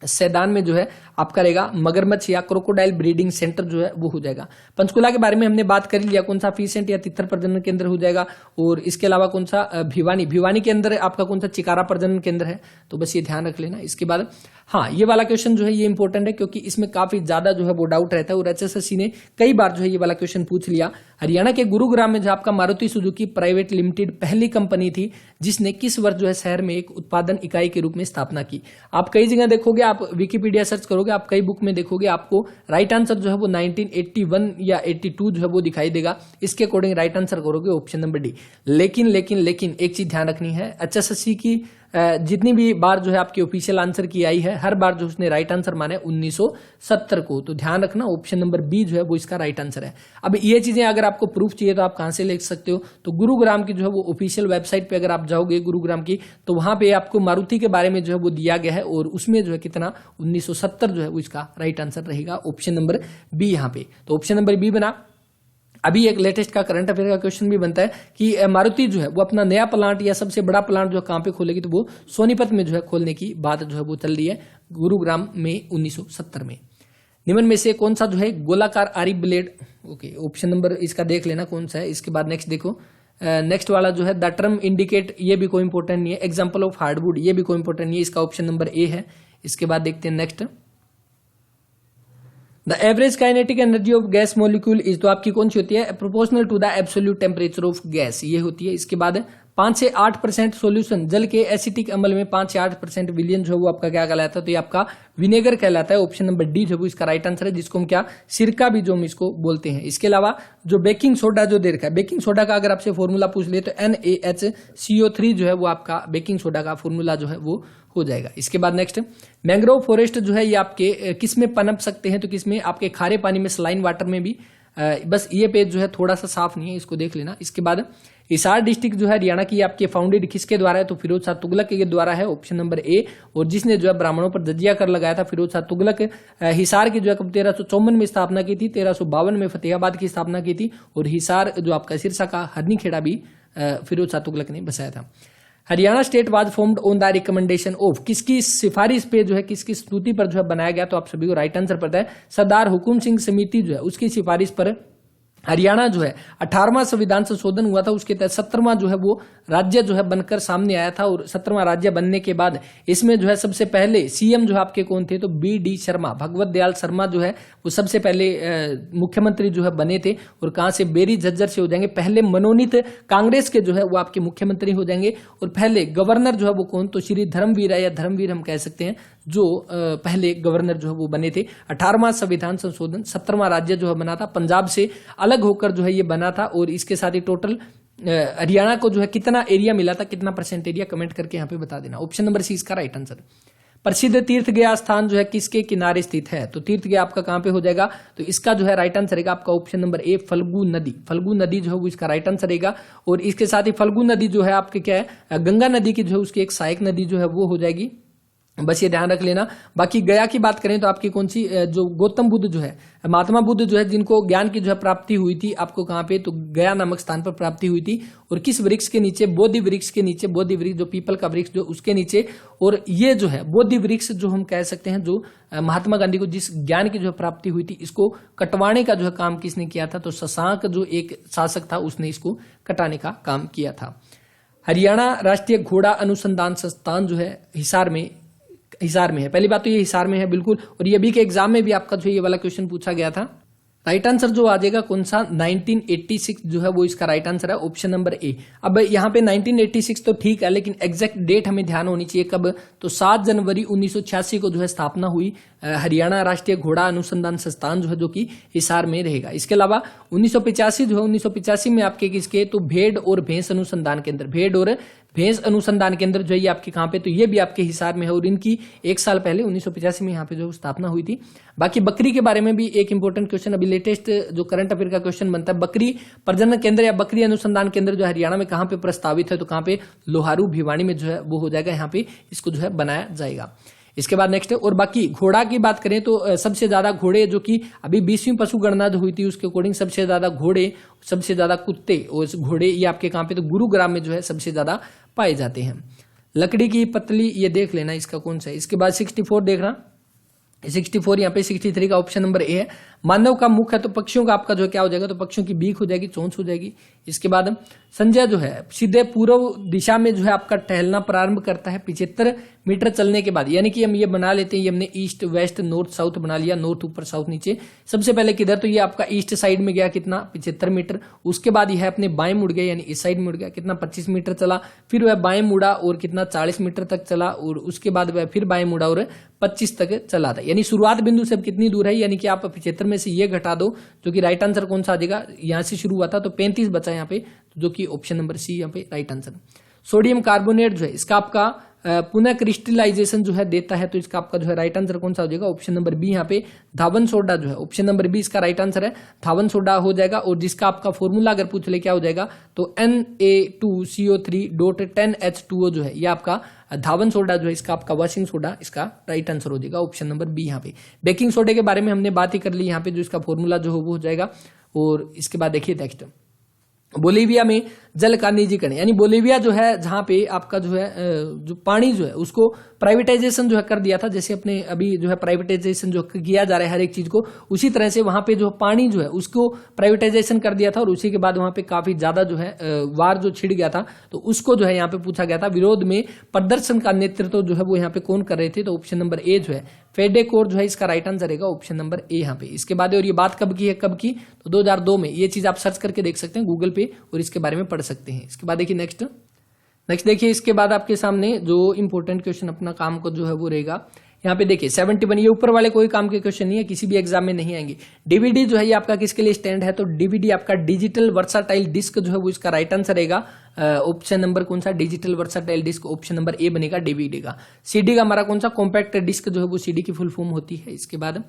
सैदान में जो है आपका रहेगा मगरमच्छ या क्रोकोडाइल ब्रीडिंग सेंटर जो है वो हो जाएगा। पंचकुला के बारे में हमने बात कर लिया, कौन सा फीसेंट या तितर प्रजनन केंद्र हो जाएगा। और इसके अलावा कौन सा, भिवानी के अंदर आपका कौन सा चिकारा प्रजनन केंद्र है, तो बस ये ध्यान रख लेना। इसके बाद हाँ, ये वाला क्वेश्चन जो है ये इंपॉर्टेंट है, क्योंकि इसमें काफी ज्यादा जो है वो डाउट रहता है, और एचएसएससी ने कई बार जो है ये वाला क्वेश्चन पूछ लिया। हरियाणा के गुरुग्राम में जो आपका मारुति सुजुकी प्राइवेट लिमिटेड पहली कंपनी थी जिसने किस वर्ष जो है शहर में एक उत्पादन इकाई के रूप में स्थापना की। आप कई जगह देखोगे, आप विकिपीडिया सर्च करोगे, आप कई बुक में देखोगे, आपको राइट आंसर जो है वो 1981 या 82 जो है वो दिखाई देगा। इसके अकॉर्डिंग राइट आंसर करोगे ऑप्शन नंबर डी। लेकिन एक चीज ध्यान रखनी है, एचएसएससी की जितनी भी बार जो है आपकी ऑफिशियल आंसर की आई है, हर बार जो उसने राइट आंसर माना है 1970 को। तो ध्यान रखना ऑप्शन नंबर बी जो है वो इसका राइट आंसर है। अब ये चीजें अगर आपको प्रूफ चाहिए तो आप कहां से ले सकते हो, तो गुरुग्राम की जो है वो ऑफिशियल वेबसाइट पे अगर आप जाओगे गुरुग्राम की, तो वहां पे आपको मारुति के बारे में जो है वो दिया गया है, और उसमें जो है कितना 1970 जो है वो इसका राइट आंसर रहेगा, ऑप्शन नंबर बी यहाँ पे। तो ऑप्शन नंबर बी बना। अभी एक लेटेस्ट का करंट अफेयर का क्वेश्चन भी बनता है कि मारुति जो है वो अपना नया प्लांट या सबसे बड़ा प्लांट जो है कहां पे खोलेगी, तो वो सोनीपत में जो है खोलने की बात जो है वो चल रही है, गुरुग्राम में 1970 में। निम्न में से कौन सा जो है गोलाकार आरी ब्लेड, ओके ऑप्शन नंबर इसका देख लेना कौन सा है। इसके बाद नेक्स्ट देखो, नेक्स्ट वाला जो है द टर्म इंडिकेट, ये भी कोई इंपोर्टेंट नहीं है। एग्जाम्पल ऑफ हार्डवुड, ये भी कोई इंपोर्टेंट नहीं है, इसका ऑप्शन नंबर ए है। इसके बाद देखते हैं next, the average kinetic energy of gas molecule is, तो आपकी कौन सी होती है, proportional to the absolute temperature of gas, ये होती है। इसके बाद 5 से 8% सोल्यूशन जल के एसिटिक अम्ल में 5 से 8% विलियन जो है वो आपका क्या कहलाता है, तो ये आपका विनेगर कहलाता है। ऑप्शन नंबर डी जो है वो इसका राइट आंसर है, जिसको हम क्या सिरका भी जो हम इसको बोलते हैं। इसके अलावा जो बेकिंग सोडा जो दे रखा है, बेकिंग सोडा का अगर आपसे फॉर्मूला पूछ ले तो NaHCO3 जो है वो आपका बेकिंग सोडा का फॉर्मूला जो है वो हो जाएगा। इसके बाद नेक्स्ट मैंग्रोव फॉरेस्ट जो है ये आपके किस में पनप सकते हैं, तो किस में, आपके खारे पानी में, सलाइन वाटर में भी। बस ये पेज जो है थोड़ा सा साफ नहीं है, इसको देख लेना। इसके बाद हिसार डिस्ट्रिक्ट जो है हरियाणा की आपके फाउंडेड किसके द्वारा है, तो फिरोज शाह तुगलक के द्वारा है, ऑप्शन नंबर ए। और जिसने जो है ब्राह्मणों पर जजिया कर लगाया था फिरोज शाह तुगलक। हिसार की जो है 1354 में स्थापना की थी, 1352 में फतेहाबाद की स्थापना की थी, और हिसार जो आपका सिरसा का हरनी खेड़ा भी फिरोज शाह तुगलक ने बसाया था। Haryana state was formed on the recommendation of, किसकी सिफारिश पे जो है, किसकी स्तुति पर जो है बनाया गया, तो आप सभी को राइट आंसर पता है, सरदार हुकुम सिंह समिति जो है उसकी सिफारिश पर हरियाणा जो है 18वां संविधान संशोधन हुआ था, उसके तहत 17वां जो है वो राज्य जो है बनकर सामने आया था। और 17वां राज्य बनने के बाद इसमें जो है सबसे पहले सीएम जो है आपके कौन थे, तो BD शर्मा, भगवत दयाल शर्मा जो है वो सबसे पहले मुख्यमंत्री जो है बने थे। और कहां से, बेरी झज्जर से हो जाएंगे। पहले मनोनीत कांग्रेस के जो है वो आपके मुख्यमंत्री हो जाएंगे। और पहले गवर्नर जो है वो कौन, तो श्री धर्मवीर या धर्मवीर हम कह सकते हैं, जो पहले गवर्नर जो है वो बने थे। 18वां संविधान संशोधन, 17वां राज्य जो है बना था, पंजाब से अलग होकर जो है ये बना था। और इसके साथ ही टोटल हरियाणा को जो है कितना एरिया मिला था, कितना परसेंट एरिया, कमेंट करके यहाँ पे बता देना। ऑप्शन नंबर सी इसका राइट आंसर। प्रसिद्ध तीर्थ गया स्थान जो है किसके किनारे स्थित है, तो तीर्थ गया आपका कहां पे हो जाएगा, तो इसका जो है राइट आंसर रहेगा आपका ऑप्शन नंबर ए, फल्गु नदी। फल्गु नदी जो है वो इसका राइट आंसर रहेगा। और इसके साथ ही फल्गु नदी जो है आपके क्या है, गंगा नदी की जो है उसकी एक सहायक नदी जो है वो हो जाएगी, बस ये ध्यान रख लेना। बाकी गया की बात करें तो आपकी कौन सी, जो गौतम बुद्ध जो है, महात्मा बुद्ध जो है जिनको ज्ञान की जो है प्राप्ति हुई थी, आपको कहां पे, तो गया नामक स्थान पर प्राप्ति हुई थी। और किस वृक्ष के नीचे, बोधि वृक्ष के नीचे, बोधि वृक्ष जो पीपल का वृक्ष जो उसके नीचे। और ये जो है बोधि वृक्ष जो हम कह सकते हैं, जो महात्मा गांधी को जिस ज्ञान की जो है प्राप्ति हुई थी, इसको कटवाने का जो है काम किसने किया था, तो शशांक जो एक शासक था उसने इसको कटाने का काम किया था। हरियाणा राष्ट्रीय घोड़ा अनुसंधान संस्थान जो है हिसार में है। पहली बात तो ये हिसार में है बिल्कुल। और ये भी के एग्जाम में भी आपका जो ये वाला क्वेश्चन पूछा गया था। राइट आंसर जो आ जाएगा कौन सा, 1986 जो है वो इसका राइट आंसर है, ऑप्शन नंबर ए। अब यहाँ पे 1986 तो ठीक है, लेकिन एग्जैक्ट डेट हमें ध्यान होनी चाहिए कब, तो 7 जनवरी 1986 को जो है स्थापना हुई हरियाणा राष्ट्रीय घोड़ा अनुसंधान संस्थान जो है, जो कि हिसार में रहेगा। इसके अलावा 1985 जो है, 1985 में आपके किसके, तो भेड़ और भैंस अनुसंधान केंद्र, भेड़ और भैंस अनुसंधान केंद्र जो है ये आपके कहां पे, तो ये भी आपके हिसार में है। और इनकी 1 साल पहले 1985 में यहाँ पे जो स्थापना हुई थी। बाकी बकरी के बारे में भी एक इंपॉर्टेंट क्वेश्चन, अभी लेटेस्ट जो करंट अफेयर का क्वेश्चन बनता है, बकरी प्रजनन केंद्र या बकरी अनुसंधान केंद्र जो हरियाणा में कहां पे प्रस्तावित है, तो कहां पे, लोहारू भिवानी में जो है वो हो जाएगा, यहाँ पे इसको जो है बनाया जाएगा। इसके बाद नेक्स्ट, और बाकी घोड़ा की बात करें तो सबसे ज्यादा घोड़े जो कि अभी 20वीं पशु गणना जो हुई थी उसके अकॉर्डिंग सबसे ज्यादा घोड़े, सबसे ज्यादा कुत्ते और घोड़े ये आपके कहां पे, तो गुरुग्राम में जो है सबसे ज्यादा पाए जाते हैं। लकड़ी की पतली, ये देख लेना इसका कौन सा है। इसके बाद 64 देखना, 64 यहाँ पे 63 का ऑप्शन नंबर ए है। मानव का मुख है, तो पक्षियों का आपका जो क्या हो जाएगा, तो पक्षियों की बीक हो जाएगी, चोंच हो जाएगी। इसके बाद संजय जो है सीधे पूर्व दिशा में जो है आपका टहलना प्रारंभ करता है 75 मीटर चलने के बाद। यानी कि हम ये बना लेते हैं, ये हमने ईस्ट वेस्ट नॉर्थ साउथ बना लिया, नॉर्थ ऊपर साउथ नीचे। सबसे पहले किधर, तो ये आपका ईस्ट साइड में गया कितना, 75 मीटर। उसके बाद यह अपने बाएं मुड़ गया, यानी इस साइड मुड़ गया, कितना 25 मीटर चला। फिर वह बाएं मुड़ा और कितना 40 मीटर तक चला। और उसके बाद वह फिर बाएं मुड़ा और 25 तक चला था। यानी शुरुआत बिंदु से कितनी दूर है, यानी कि आप 75 में से ये घटा दो, जो कि राइट आंसर कौन सा आ जाएगा, यहां से शुरू हुआ था तो 35 बचा यहाँ पे, जो कि ऑप्शन नंबर सी यहाँ पे राइट आंसर। सोडियम कार्बोनेट जो है इसका आपका पुनः क्रिस्टलाइजेशन जो है देता है, तो इसका आपका जो है राइट आंसर कौन सा हो जाएगा, ऑप्शन नंबर बी यहाँ पे धावन सोडा जो है, ऑप्शन नंबर बी इसका राइट आंसर है, धावन सोडा हो जाएगा। और जिसका आपका फॉर्मूला अगर पूछ ले क्या हो जाएगा, तो Na2CO3.10H2O जो है ये आपका धावन सोडा जो है इसका आपका वॉशिंग सोडा इसका राइट आंसर हो जाएगा, ऑप्शन नंबर बी यहाँ पे। बेकिंग सोडे के बारे में हमने बात ही कर ली, यहाँ पे जो इसका फॉर्मूला जो है वो हो जाएगा। और इसके बाद देखिए नेक्स्ट, बोलीविया में जल का निजीकरण, यानी बोलीविया जो है जहां पे आपका जो है जो पानी जो है उसको प्राइवेटाइजेशन जो है कर दिया था, जैसे अपने अभी जो है प्राइवेटाइजेशन जो किया जा रहा है हर एक चीज को, उसी तरह से वहां पे जो पानी जो है उसको प्राइवेटाइजेशन कर दिया था। और उसी के बाद वहां पे काफी ज्यादा जो है वार जो छिड़ गया था, तो उसको जो है यहाँ पे पूछा गया था। विरोध में प्रदर्शन का नेतृत्व जो है वो यहाँ पे कौन कर रहे थे, तो ऑप्शन नंबर ए जो है फेडेकोर जो है इसका राइट आंसर रहेगा, ऑप्शन नंबर ए यहाँ पे। इसके बाद और ये बात कब की है, कब की, तो 2002 में। ये चीज आप सर्च करके देख सकते हैं गूगल पे और इसके बारे में पढ़ सकते हैं। इसके बाद देखिए नेक्स्ट, नेक्स्ट देखिए, इसके बाद आपके सामने जो इंपॉर्टेंट क्वेश्चन अपना काम को जो है वो रहेगा, यहाँ पे देखिए 71, ये ऊपर वाले कोई काम के क्वेश्चन नहीं है, किसी भी एग्जाम में नहीं आएंगे। डीवीडी जो है ये आपका किसके लिए स्टैंड है, तो डीवीडी आपका डिजिटल वर्साटाइल डिस्क जो है वो इसका राइट आंसर रहेगा। ऑप्शन नंबर कौन सा, digital versatile disc, option number A बनेगा डीवीडी का। सीडी का हमारा कौन सा, कॉम्पैक्ट डिस्क जो है वो सीडी की फुल फॉर्म होती है। इसके बाद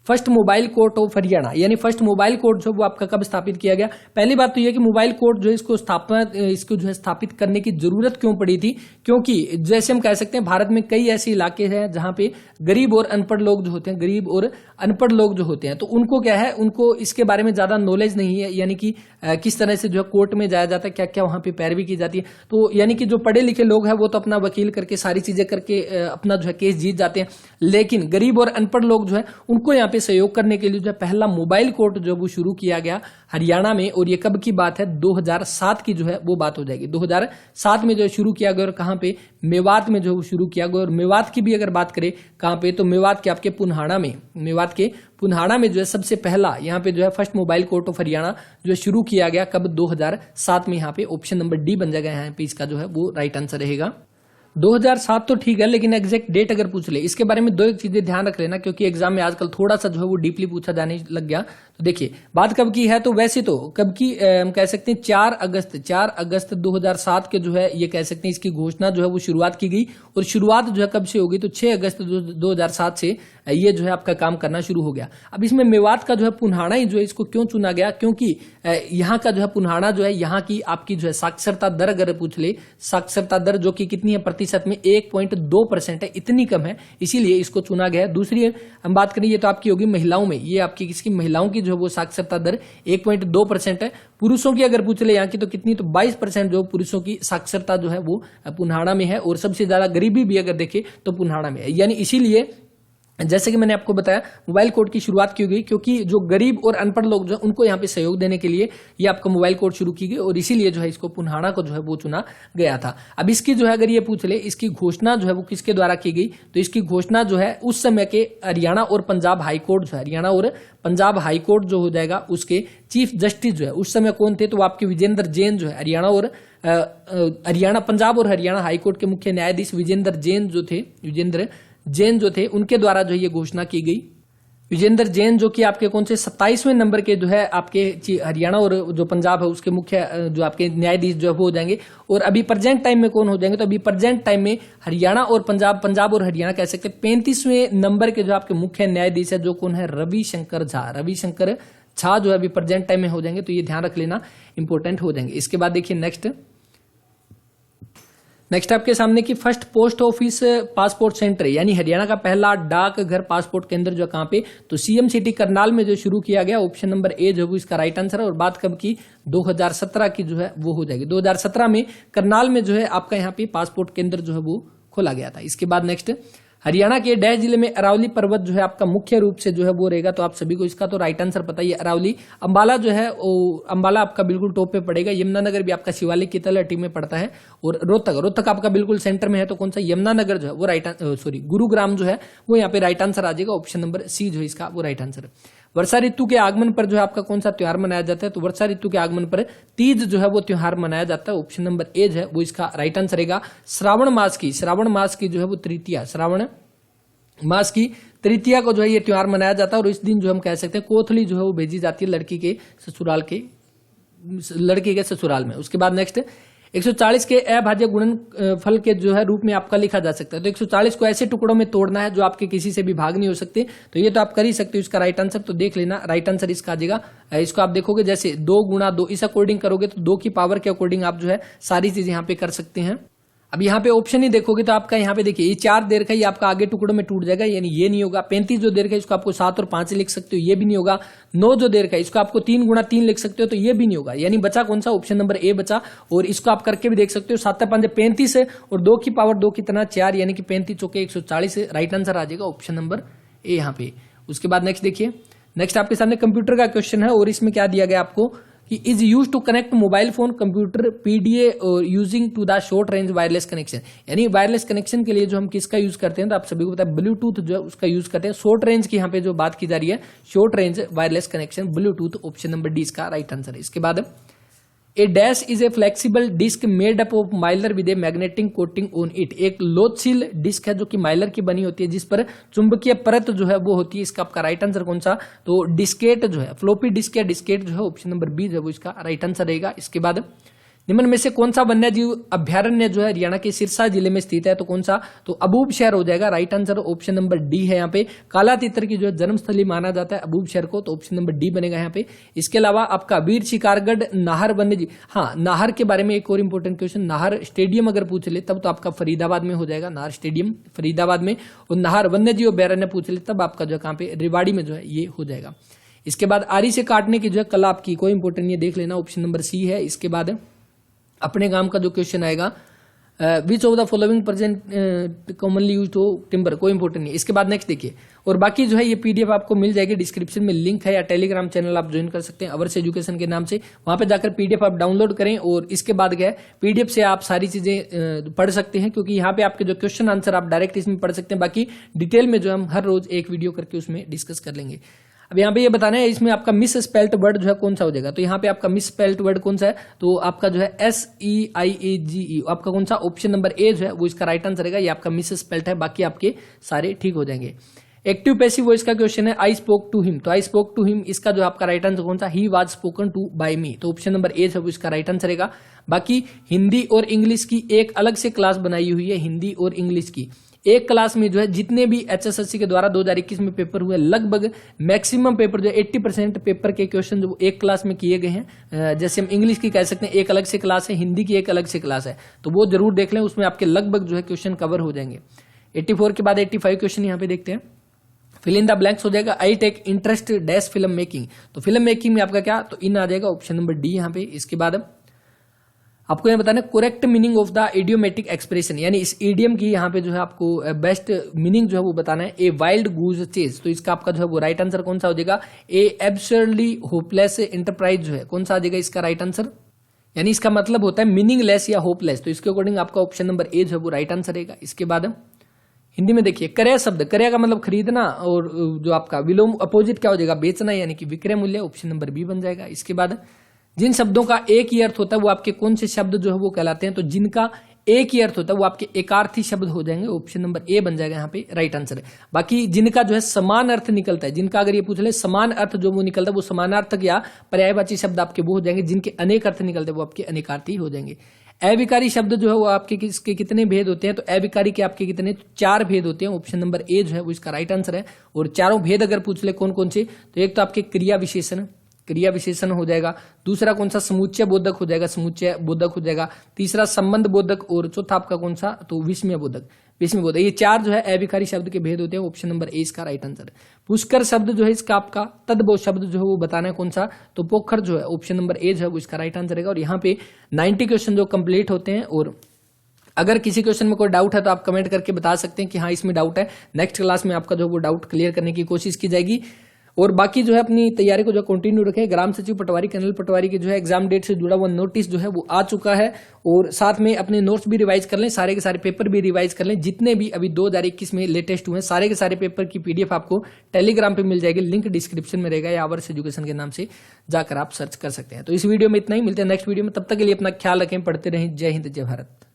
first mobile court of Haryana, यानी फर्स्ट मोबाइल कोर्ट जो वो आपका कब स्थापित किया गया। पहली बात तो यह कि मोबाइल कोर्ट जो है इसको जो है स्थापित करने की जरूरत क्यों पड़ी थी, क्योंकि जैसे हम कह सकते हैं भारत में कई ऐसे इलाके हैं जहां पे गरीब और अनपढ़ लोग जो होते हैं, गरीब और अनपढ़ लोग जो होते हैं, तो उनको क्या है, उनको इसके बारे में ज्यादा नॉलेज नहीं है, यानी कि किस तरह से जो है कोर्ट में जाया जाता है, क्या क्या वहां पे पैरवी की जाती है। तो यानी कि जो पढ़े लिखे लोग हैं वो तो अपना वकील करके सारी चीजें करके अपना जो है केस जीत जाते हैं, लेकिन गरीब और अनपढ़ लोग जो है उनको यहाँ पे सहयोग करने के लिए जो है पहला मोबाइल कोर्ट जो वो शुरू किया गया हरियाणा में। और ये कब की बात है, 2007 की जो है वो बात हो जाएगी। 2007 में जो है शुरू किया गया, और कहां पे, मेवात में जो शुरू किया गया। और मेवात की भी अगर बात करें कहां पे, तो मेवात के आपके पुन्हाड़ा में, मेवात के पुन्हाड़ा में जो है सबसे पहला यहाँ पे जो है first mobile court of Haryana जो है शुरू किया गया कब, 2007 में। यहाँ पे ऑप्शन नंबर डी बन जाएगा, यहाँ पे इसका जो है वो राइट आंसर रहेगा। 2007 तो ठीक है, लेकिन एग्जैक्ट डेट अगर पूछ ले, इसके बारे में दो एक चीजें ध्यान रख लेना, क्योंकि एग्जाम में आजकल थोड़ा सा जो है वो डीपली पूछा जाने लग गया। तो देखिए बात कब की है, तो वैसे तो कब की हम कह सकते हैं 4 अगस्त 2007 के जो है ये कह सकते हैं इसकी घोषणा जो है वो शुरुआत की गई। और शुरुआत जो है कब से होगी, तो 6 अगस्त 2007 से ये जो है आपका काम करना शुरू हो गया। अब इसमें मेवात का जो है पुन्हाड़ा ही जो है इसको क्यों चुना गया, क्योंकि यहाँ का जो है पुन्हाड़ा जो है यहाँ की आपकी जो है साक्षरता दर अगर पूछ ले, साक्षरता दर जो कि कितनी है प्रतिशत में, 1.2% है, इतनी कम है, इसीलिए इसको चुना गया। दूसरी हम बात करें, ये तो आपकी होगी महिलाओं में, ये आपकी किसकी, महिलाओं की जो है वो साक्षरता दर 1.2% है। पुरुषों की अगर पूछ ले यहाँ की तो कितनी, तो 22% जो पुरुषों की साक्षरता जो है वो पुन्हाड़ा में है। और सबसे ज्यादा गरीबी भी अगर देखें तो पुन्हाड़ा में है। यानी इसीलिए जैसे कि मैंने आपको बताया मोबाइल कोर्ट की शुरुआत की गई, क्योंकि जो गरीब और अनपढ़ लोग जो है उनको यहाँ पे सहयोग देने के लिए ये आपका मोबाइल कोर्ट शुरू की गई, और इसीलिए जो है इसको पुन्हाड़ा को जो है वो चुना गया था। अब इसकी जो है अगर ये पूछ ले, इसकी घोषणा जो है वो किसके द्वारा की गई, तो इसकी घोषणा जो है उस समय के हरियाणा और पंजाब हाईकोर्ट जो है, हरियाणा और पंजाब हाईकोर्ट जो हो जाएगा उसके चीफ जस्टिस जो है उस समय कौन थे, तो वो आपके विजेंद्र जैन जो है हरियाणा पंजाब और हरियाणा हाईकोर्ट के मुख्य न्यायाधीश विजेंद्र जैन जो थे उनके द्वारा जो ये घोषणा की गई। विजेंद्र जैन जो कि आपके कौन से 27वें नंबर के जो है आपके हरियाणा और जो पंजाब है उसके मुख्य जो आपके न्यायाधीश जो है वो हो जाएंगे। और अभी प्रेजेंट टाइम में कौन हो जाएंगे, तो अभी प्रेजेंट टाइम में हरियाणा और पंजाब और हरियाणा कह सकते हैं 35वें नंबर के जो आपके मुख्य न्यायाधीश है जो कौन है, रविशंकर झा जो है अभी प्रेजेंट टाइम में हो जाएंगे। तो ये ध्यान रख लेना, इंपॉर्टेंट हो जाएंगे। इसके बाद देखिए नेक्स्ट आपके सामने की first post office passport centre, यानी हरियाणा का पहला डाकघर पासपोर्ट केंद्र जो कहां पे, तो सीएम सिटी करनाल में जो शुरू किया गया, ऑप्शन नंबर ए जो है इसका राइट आंसर है। और बात कब की, 2017 की जो है वो हो जाएगी। 2017 में करनाल में जो है आपका यहाँ पे पासपोर्ट केंद्र जो है वो खोला गया था। इसके बाद नेक्स्ट हरियाणा के डैश जिले में अरावली पर्वत जो है आपका मुख्य रूप से जो है वो रहेगा। तो आप सभी को इसका तो राइट आंसर पता ही है, अरावली। अंबाला जो है अंबाला आपका बिल्कुल टॉप पे पड़ेगा। यमुनानगर भी आपका शिवालिक की तलहटी में पड़ता है। और रोहतक आपका बिल्कुल सेंटर में है। तो कौन सा, यमुनानगर जो है वो गुरुग्राम जो है वो यहाँ पे राइट आंसर आ जाएगा। ऑप्शन नंबर सी जो है इसका वो राइट आंसर है। वर्षा ऋतु के आगमन पर जो है आपका कौन सा त्योहार मनाया जाता है, तो वर्षा ऋतु के आगमन पर तीज जो है वो त्योहार मनाया जाता है। ऑप्शन नंबर ए जो है वो इसका राइट आंसर रहेगा। श्रावण मास की जो है वो तृतीया, श्रावण मास की तृतीया को जो है ये त्योहार मनाया जाता है। और इस दिन जो हम कह सकते हैं कोथली जो है वो भेजी जाती है लड़की के ससुराल में। उसके बाद नेक्स्ट 140 के अभाज्य गुणनफल के जो है रूप में आपका लिखा जा सकता है। तो 140 को ऐसे टुकड़ों में तोड़ना है जो आपके किसी से भी भाग नहीं हो सकते। तो ये तो आप कर ही सकते हो। इसका राइट आंसर तो देख लेना, राइट आंसर इसका आ जाएगा। इसको आप देखोगे जैसे 2 गुणा 2 इस अकॉर्डिंग करोगे तो 2 की पावर के अकॉर्डिंग आप जो है सारी चीजें यहाँ पे कर सकते हैं। अब यहाँ पे ऑप्शन ही देखोगे तो आपका यहाँ पे देखिए ये 4 दे रखा है, ये आपका आगे टुकड़ों में टूट जाएगा, यानी ये नहीं होगा। 35 जो दे रखा है इसको आपको 7 और 5 लिख सकते हो, ये भी नहीं होगा। 9 जो दे रखा है इसको आपको 3 गुणा 3 लिख सकते हो, तो ये भी नहीं होगा। यानी बचा कौन सा, ऑप्शन नंबर ए बचा। और इसको आप करके भी देख सकते हो, 7 5 35 है और 2 की पावर 2 कितना 4, यानी कि 35 चौके 140 राइट आंसर आ जाएगा ऑप्शन नंबर ए यहाँ पे। उसके बाद नेक्स्ट देखिए, नेक्स्ट आपके सामने कंप्यूटर का क्वेश्चन है और इसमें क्या दिया गया आपको कि is use to connect mobile phone computer PDA और using to the short range wireless connection. यानी वायरलेस कनेक्शन के लिए जो हम किसका यूज करते हैं, तो आप सभी को पता है ब्लूटूथ जो है उसका यूज करते हैं। शॉर्ट रेंज की यहाँ पे जो बात की जा रही है, short range wireless connection Bluetooth, option number D इसका राइट आंसर है। इसके बाद a dash is a flexible disk made up of Mylar with a magnetic coating on it. एक लोचशील डिस्क है जो कि माइलर की बनी होती है जिस पर चुंबकीय परत जो है वो होती है। इसका आपका राइट आंसर कौन सा? तो डिस्केट जो है, फ्लोपी डिस्क या डिस्केट जो है ऑप्शन नंबर बी जो है वो इसका राइट आंसर रहेगा। इसके बाद निम्न में से कौन सा वन्यजीव अभ्यारण्य जो है हरियाणा के सिरसा जिले में स्थित है? तो कौन सा? तो अबूब शहर हो जाएगा। Right answer option number D है। यहाँ पे काला तीतर की जो है जन्मस्थली माना जाता है अबूब शहर को, तो ऑप्शन नंबर डी बनेगा यहाँ पे। इसके अलावा आपका वीर शिकारगढ़ नाहर वन्यजीव, हाँ नाहर के बारे में एक और इंपॉर्टेंट क्वेश्चन, नाहर स्टेडियम अगर पूछ ले तब तो आपका फरीदाबाद में हो जाएगा, नाहर स्टेडियम फरीदाबाद में। और नाहर वन्यजीव अभ्यारण्य पूछ ले तब आपका जो है कहाँ पे? रेवाड़ी में जो है ये हो जाएगा। इसके बाद आरी से काटने की जो है कला आपकी कोई इंपॉर्टेंट नहीं है, देख लेना, ऑप्शन नंबर सी है। इसके बाद अपने काम का जो क्वेश्चन आएगा, विच of the following present commonly used हो टिम्बर, कोई इंपॉर्टेंट नहीं। इसके बाद नेक्स्ट देखिए, और बाकी जो है ये पीडीएफ आपको मिल जाएगी, डिस्क्रिप्शन में लिंक है, या टेलीग्राम चैनल आप ज्वाइन कर सकते हैं अवर्स एजुकेशन के नाम से, वहां पे जाकर पीडीएफ आप डाउनलोड करें। और इसके बाद क्या है, पीडीएफ से आप सारी चीजें पढ़ सकते हैं, क्योंकि यहाँ पे आपके जो क्वेश्चन आंसर आप डायरेक्ट इसमें पढ़ सकते हैं। बाकी डिटेल में जो हम हर रोज एक वीडियो करके उसमें डिस्कस कर लेंगे। अब यहाँ पे ये बताना है इसमें आपका मिस स्पेल्ट वर्ड जो है कौन सा हो जाएगा। तो यहाँ पे आपका मिस स्पेल्ट वर्ड कौन सा है? तो आपका जो है SEIAGE, आपका कौन सा? ऑप्शन नंबर ए जो है वो इसका राइट आंसर रहेगा। ये आपका मिस स्पेल्ट है, बाकी आपके सारे ठीक हो जाएंगे। एक्टिव पैसिव वॉइस का क्वेश्चन है, आई स्पोक टू हिम, तो आई स्पोक टू हिम इसका जो आपका राइट आंसर कौन सा? He was spoken to by me, तो ऑप्शन नंबर ए जो है इसका राइट आंसर रहेगा। बाकी हिंदी और इंग्लिश की एक अलग से क्लास बनाई हुई है, हिंदी और इंग्लिश की एक क्लास में जो है जितने भी HSSC के द्वारा 2021 में पेपर हुए, लगभग मैक्सिमम पेपर जो 80% पेपर के क्वेश्चन जो एक क्लास में किए गए हैं। जैसे हम इंग्लिश की कह सकते हैं एक अलग से क्लास है, हिंदी की एक अलग से क्लास है, तो वो जरूर देख लें, उसमें आपके लगभग जो है क्वेश्चन कवर हो जाएंगे। 84 के बाद 85 क्वेश्चन यहाँ पे देखते हैं। फिल इन द ब्लैंक्स हो जाएगा, I take interest dash film making, तो फिल्म मेकिंग में आपका क्या? तो इन आ जाएगा, ऑप्शन नंबर डी यहाँ पे। इसके बाद आपको ये बताना correct meaning of the idiomatic expression, यानी इस इडियम की यहाँ पे जो है आपको बेस्ट मीनिंग जो है वो बताना है। ए वाइल्ड गूज चेज, तो इसका आपका जो है वो राइट आंसर कौन सा हो जाएगा? ए एब्सर्डली होपलेस एंटरप्राइज जो है कौन सा आ जाएगा इसका राइट आंसर? यानी इसका मतलब होता है मीनिंगलेस या होपलेस, तो इसके अकॉर्डिंग आपका ऑप्शन नंबर ए जो है वो राइट आंसर रहेगा। इसके बाद हिंदी में देखिए, क्रय शब्द, क्रय का मतलब खरीदना, और जो आपका विलोम अपोजिट क्या हो जाएगा? बेचना, यानी कि विक्रय मूल्य, ऑप्शन नंबर बी बन जाएगा। इसके बाद जिन शब्दों का एक ही अर्थ होता है वो आपके कौन से शब्द जो है वो कहलाते हैं? तो जिनका एक ही अर्थ होता है वो आपके एकार्थी शब्द हो जाएंगे, ऑप्शन नंबर ए बन जाएगा यहाँ पे राइट आंसर है। बाकी जिनका जो है समान अर्थ निकलता है, जिनका अगर ये पूछ ले समान अर्थ जो वो निकलता है वो समानार्थक या पर्यायवाची शब्द आपके वो हो जाएंगे, जिनके अनेक अर्थ निकलते हैं वो आपके अनेकार्थी हो जाएंगे। अविकारी शब्द जो है वो आपके किसके कितने भेद होते हैं? तो अविकारी के आपके कितने? 4 भेद होते हैं, ऑप्शन नंबर ए जो है वो इसका राइट आंसर है। और चारों भेद अगर पूछ ले कौन कौन से, तो एक तो आपके क्रिया विशेषण, क्रिया विशेषण हो जाएगा, दूसरा कौन सा? समुच्चय बोधक हो जाएगा, समुच्चय बोधक हो जाएगा, तीसरा संबंध बोधक, और चौथा आपका कौन सा? तो विस्मय बोधक, विस्मय बोधक। ये 4 जो है अविकारी शब्द के भेद होते हैं, ऑप्शन नंबर ए इसका राइट आंसर है। पुष्कर शब्द जो है इसका आपका तद्भव शब्द जो है वो बताना है कौन सा? तो पोखर जो है, ऑप्शन नंबर ए जो है वो इसका राइट आंसर रहेगा। और यहाँ पे 90 क्वेश्चन जो कंप्लीट होते हैं। और अगर किसी क्वेश्चन में कोई डाउट है तो आप कमेंट करके बता सकते हैं कि हाँ इसमें डाउट है, नेक्स्ट क्लास में आपका जो वो डाउट क्लियर करने की कोशिश की जाएगी। और बाकी जो है अपनी तैयारी को जो कंटिन्यू रखें। ग्राम सचिव पटवारी, कर्नल पटवारी की जो है एग्जाम डेट से जुड़ा हुआ नोटिस जो है वो आ चुका है, और साथ में अपने नोट्स भी रिवाइज कर लें, सारे के सारे पेपर भी रिवाइज कर लें, जितने भी अभी 2021 में लेटेस्ट हुए हैं सारे के सारे पेपर की पीडीएफ आपको टेलीग्राम पे मिल जाएगी, लिंक डिस्क्रिप्शन में रहेगा, या आवर्स एजुकेशन के नाम से जाकर आप सर्च कर सकते हैं। तो इस वीडियो में इतना ही, मिलते हैं नेक्स्ट वीडियो में, तब तक के लिए अपना ख्याल रखें, पढ़ते रहें। जय हिंद, जय भारत।